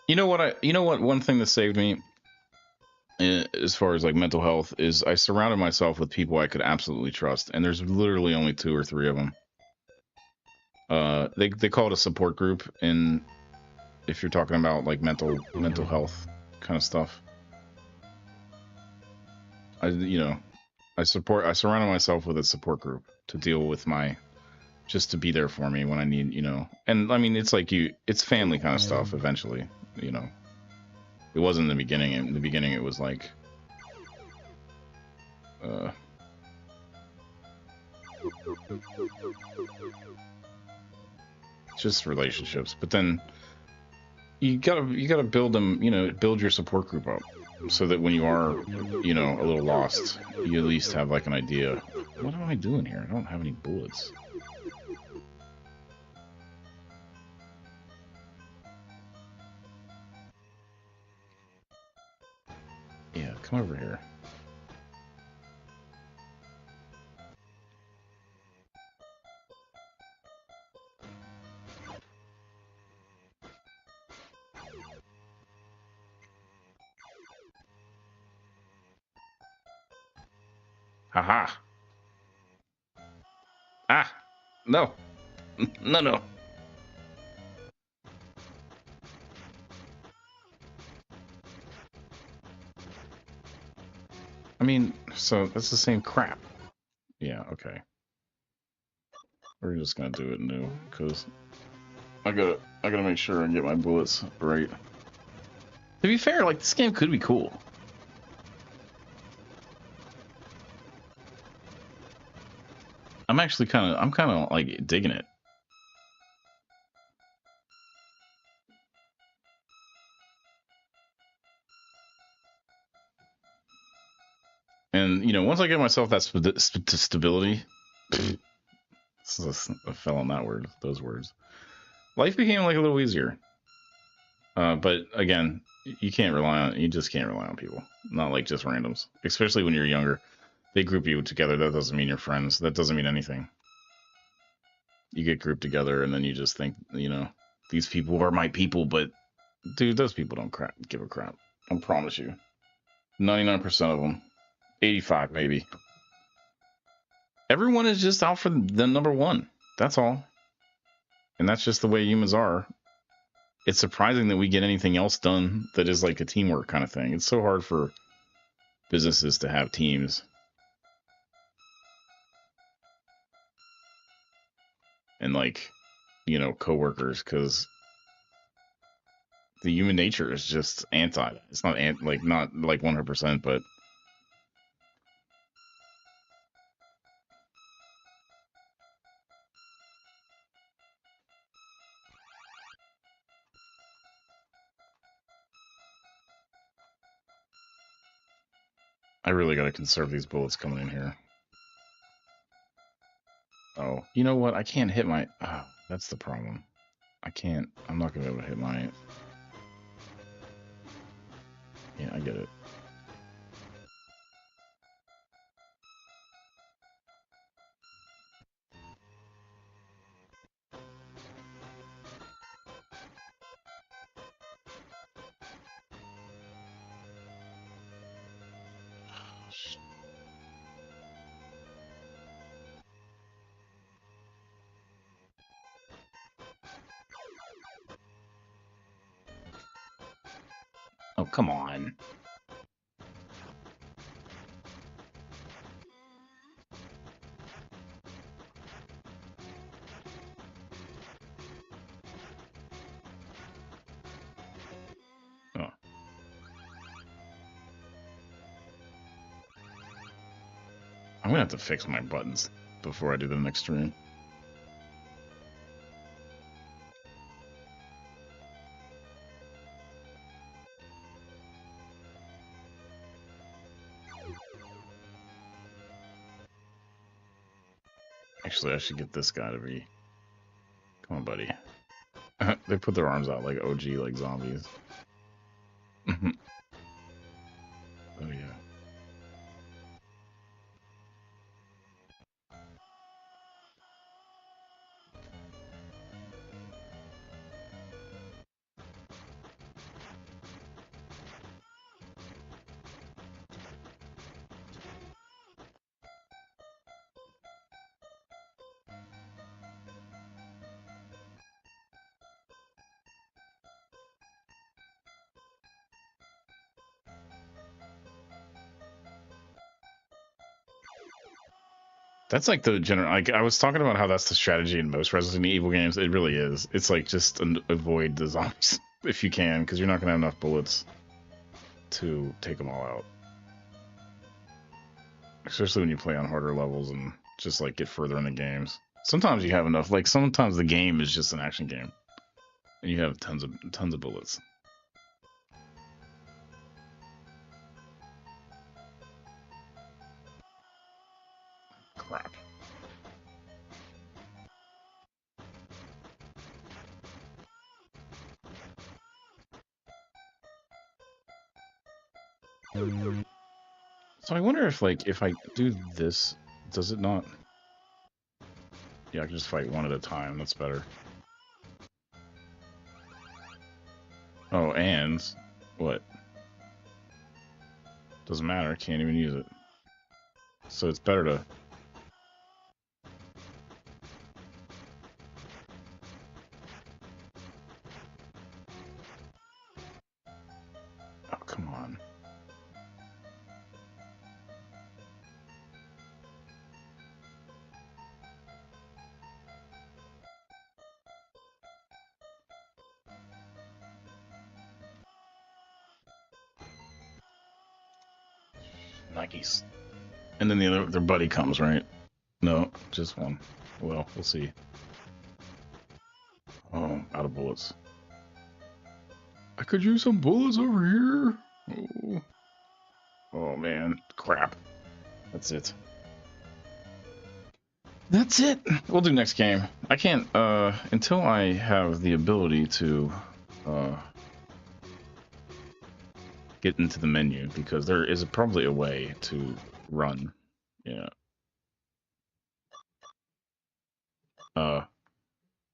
You know what? One thing that saved me, as far as like mental health, is I surrounded myself with people I could absolutely trust, and there's literally only 2 or 3 of them. They call it a support group, and if you're talking about like mental health kind of stuff, I surrounded myself with a support group to deal with just to be there for me when I need, you know. And I mean, it's like it's family kind of stuff eventually, you know. It wasn't in the beginning. In the beginning, it was like, just relationships. But then you gotta build them, you know, build your support group up so that when you are, you know, a little lost, you at least have like an idea. What am I doing here? I don't have any bullets. Yeah, come over here. Haha. Ah. No. No, no. I mean, so that's the same crap. Yeah, okay. We're just gonna do it new, because I gotta make sure and get my bullets right. To be fair, like, this game could be cool. I'm kind of like digging it. And you know, once I get myself that stability, I fell on that word, those words. Life became like a little easier. But again, you just can't rely on people. Not like just randoms, especially when you're younger. They group you together. That doesn't mean you're friends. That doesn't mean anything. You get grouped together and then you just think, you know, these people are my people, but dude, those people don't give a crap. I promise you. 99% of them. 85 maybe. Everyone is just out for the number one. That's all. And that's just the way humans are. It's surprising that we get anything else done that is like a teamwork kind of thing. It's so hard for businesses to have teams. And like, you know, coworkers, because the human nature is just anti. It's not not like 100%, but I really got to conserve these bullets coming in here. Oh, you know what? I can't hit my. Oh, that's the problem. I can't. I'm not gonna be able to hit my. Yeah, I get it. Oh, come on. Oh. I'm gonna have to fix my buttons before I do the next stream. Actually, I should get this guy to be. Come on, buddy. They put their arms out like OG, like zombies. Oh yeah. That's like the general. Like I was talking about how that's the strategy in most Resident Evil games. It really is. It's like just avoid the zombies if you can, because you're not gonna have enough bullets to take them all out. Especially when you play on harder levels and just like get further in the games. Sometimes you have enough. Like sometimes the game is just an action game, and you have tons of bullets. Crap. So I wonder if like if I do this, does it not? Yeah, I can just fight one at a time. That's better. Oh, and what? Doesn't matter. Can't even use it. so it's better to... Oh, come on. Nikes. And then their buddy comes, right? No, just one. Well, we'll see. Oh, out of bullets. I could use some bullets over here. Oh, oh man, crap. That's it. That's it. We'll do next game. I can't, until I have the ability to, get into the menu, because there is probably a way to run. Yeah.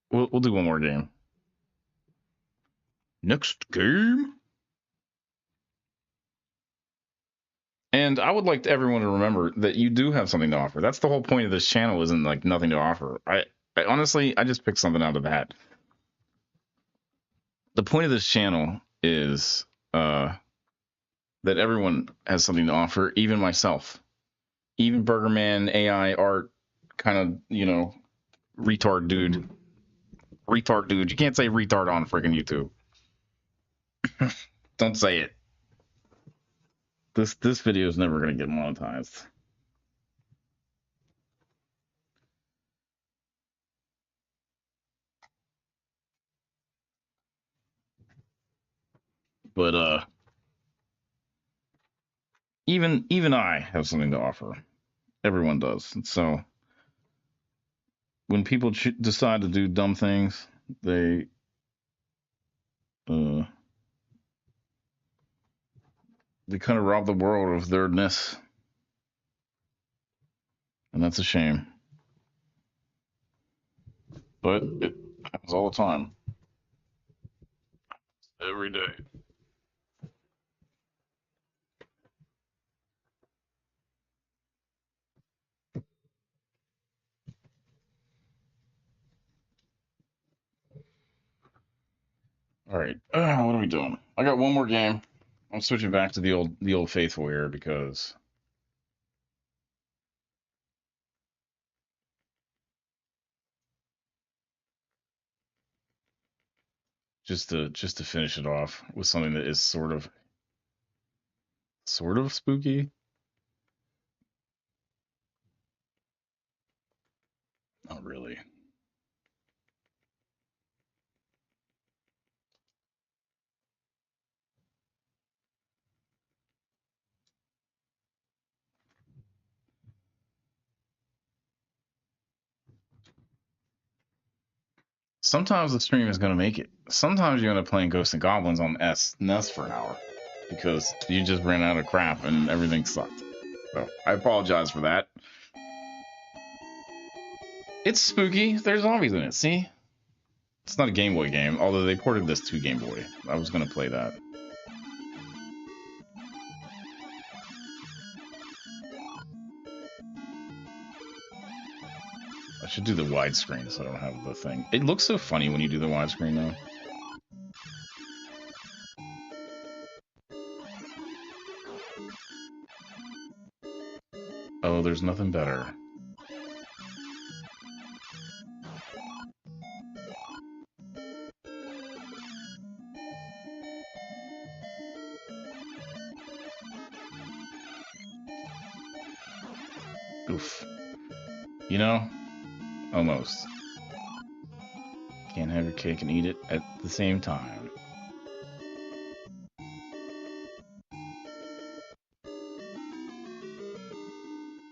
We'll do one more game. Next game. And I would like everyone to remember that you do have something to offer. That's the whole point of this channel, isn't like nothing to offer. I honestly, I just picked something out of the hat. The point of this channel is that everyone has something to offer, even myself. Even Burgerman, AI, art, kind of, you know, retard dude. Retard dude. You can't say retard on freaking YouTube. Don't say it. This video is never going to get monetized. But even I have something to offer. Everyone does. So when people decide to do dumb things, they kind of rob the world of their ness, and that's a shame. But it happens all the time, every day. All right, what are we doing? I got one more game. I'm switching back to the old faithful here because just to finish it off with something that is sort of spooky. Not really. Sometimes the stream is going to make it. Sometimes you're going to play Ghosts and Goblins on NES for an hour because you just ran out of crap and everything sucked. So I apologize for that. It's spooky. There's zombies in it. See? It's not a Game Boy game, although they ported this to Game Boy. I was going to play that. I should do the widescreen so I don't have the thing. It looks so funny when you do the widescreen though. Oh, there's nothing better. Oof. You know, almost. Can't have your cake and eat it at the same time.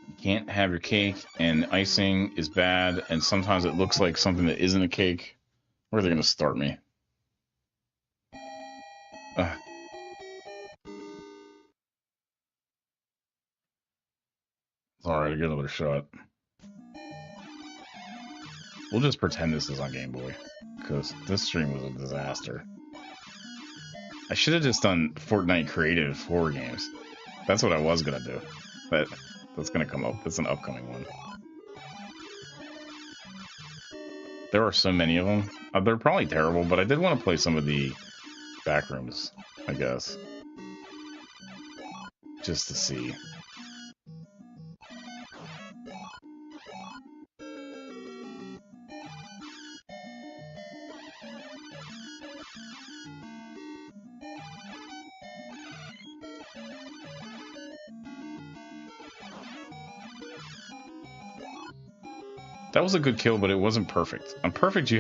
You can't have your cake, and icing is bad, and sometimes it looks like something that isn't a cake. Where are they going to start me? Alright, I get another shot. We'll just pretend this is on Game Boy, because this stream was a disaster. I should have just done Fortnite creative horror games. That's what I was gonna do, but That's gonna come up. It's an upcoming one. There are so many of them. They're probably terrible, but I did want to play some of the back rooms, I guess. Just to see. That was a good kill, but it wasn't perfect. On perfect, you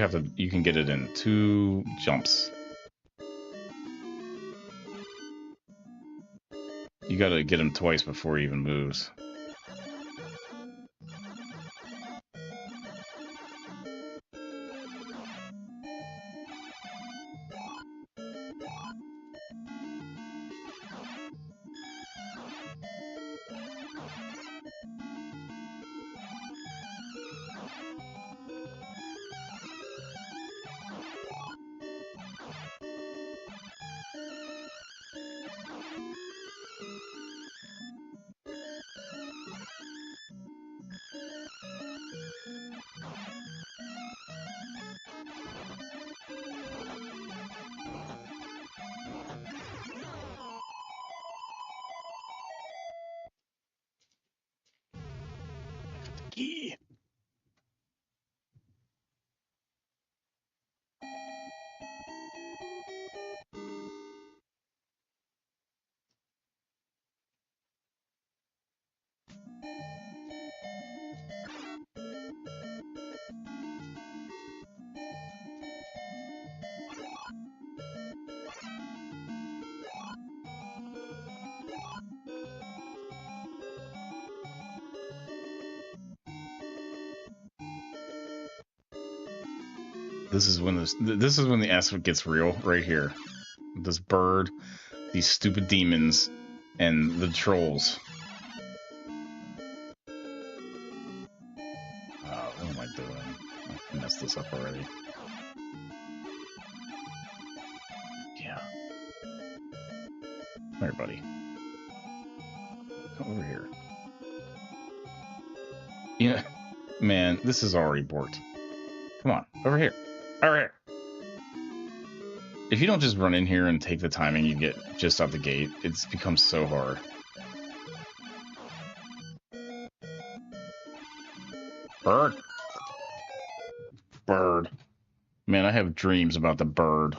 can get it in 2 jumps. You gotta get him twice before he even moves. Yeah. This is when the aspect gets real, right here. This bird, these stupid demons, and the trolls. What am I doing? I messed this up already. Yeah. Come here, buddy. Come over here. Yeah. Man, this is already borked. Come on, over here. Over here. If you don't just run in here and take the timing you get just out the gate, it's become so hard. Bird. Bird. Man, I have dreams about the bird.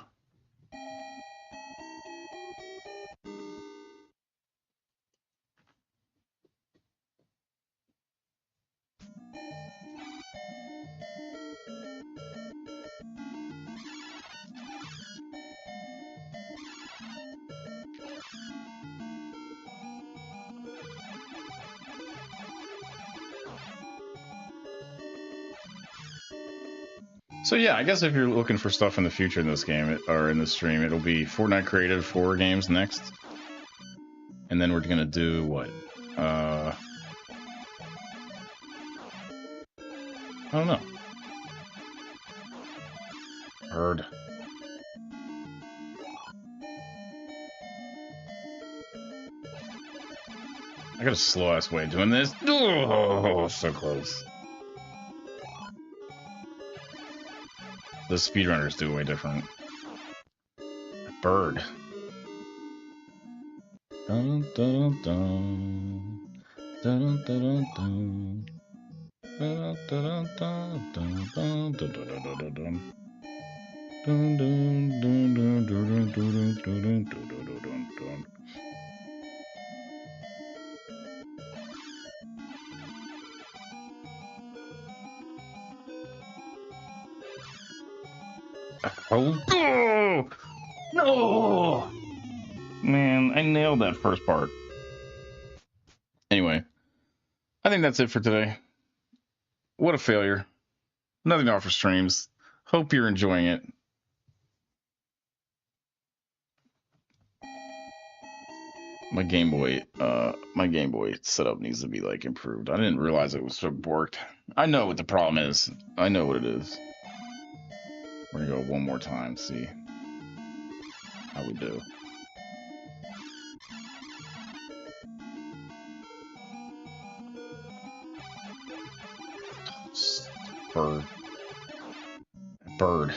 So yeah, I guess if you're looking for stuff in the future in this game, or in this stream, it'll be Fortnite Creative 4 games next. And then we're gonna do what? I don't know. Bird. I got a slow ass way of doing this. Oh, so close. The speedrunners do way different. Bird. Dun, dun, dun. Dun, dun, dun. Dun, dun, dun, dun, dun, dun, dun, dun. Dun, dun, dun, dun, dun, dun, dun, dun, dun, dun, dun. Oh, no! Man, I nailed that first part. Anyway, I think that's it for today. What a failure. Nothing to offer streams. Hope you're enjoying it. My Game Boy setup needs to be like improved. I didn't realize it was so borked. I know what the problem is. I know what it is. We're gonna go one more time, see how we do. Bird. Bird.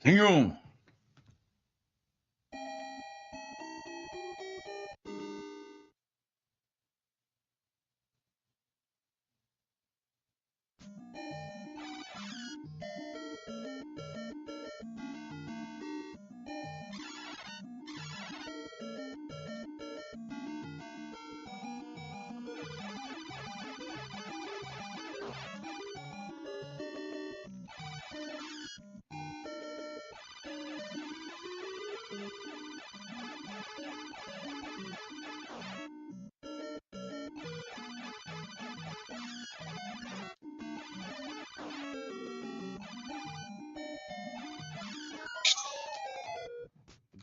Damn.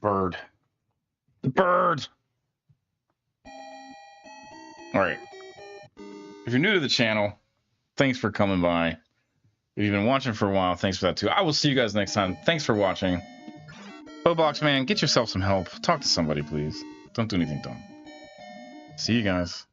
Bird. The bird. All right. If you're new to the channel, thanks for coming by. If you've been watching for a while, thanks for that too. I will see you guys next time. Thanks for watching. Bobox man, get yourself some help. Talk to somebody, please. Don't do anything dumb. See you guys.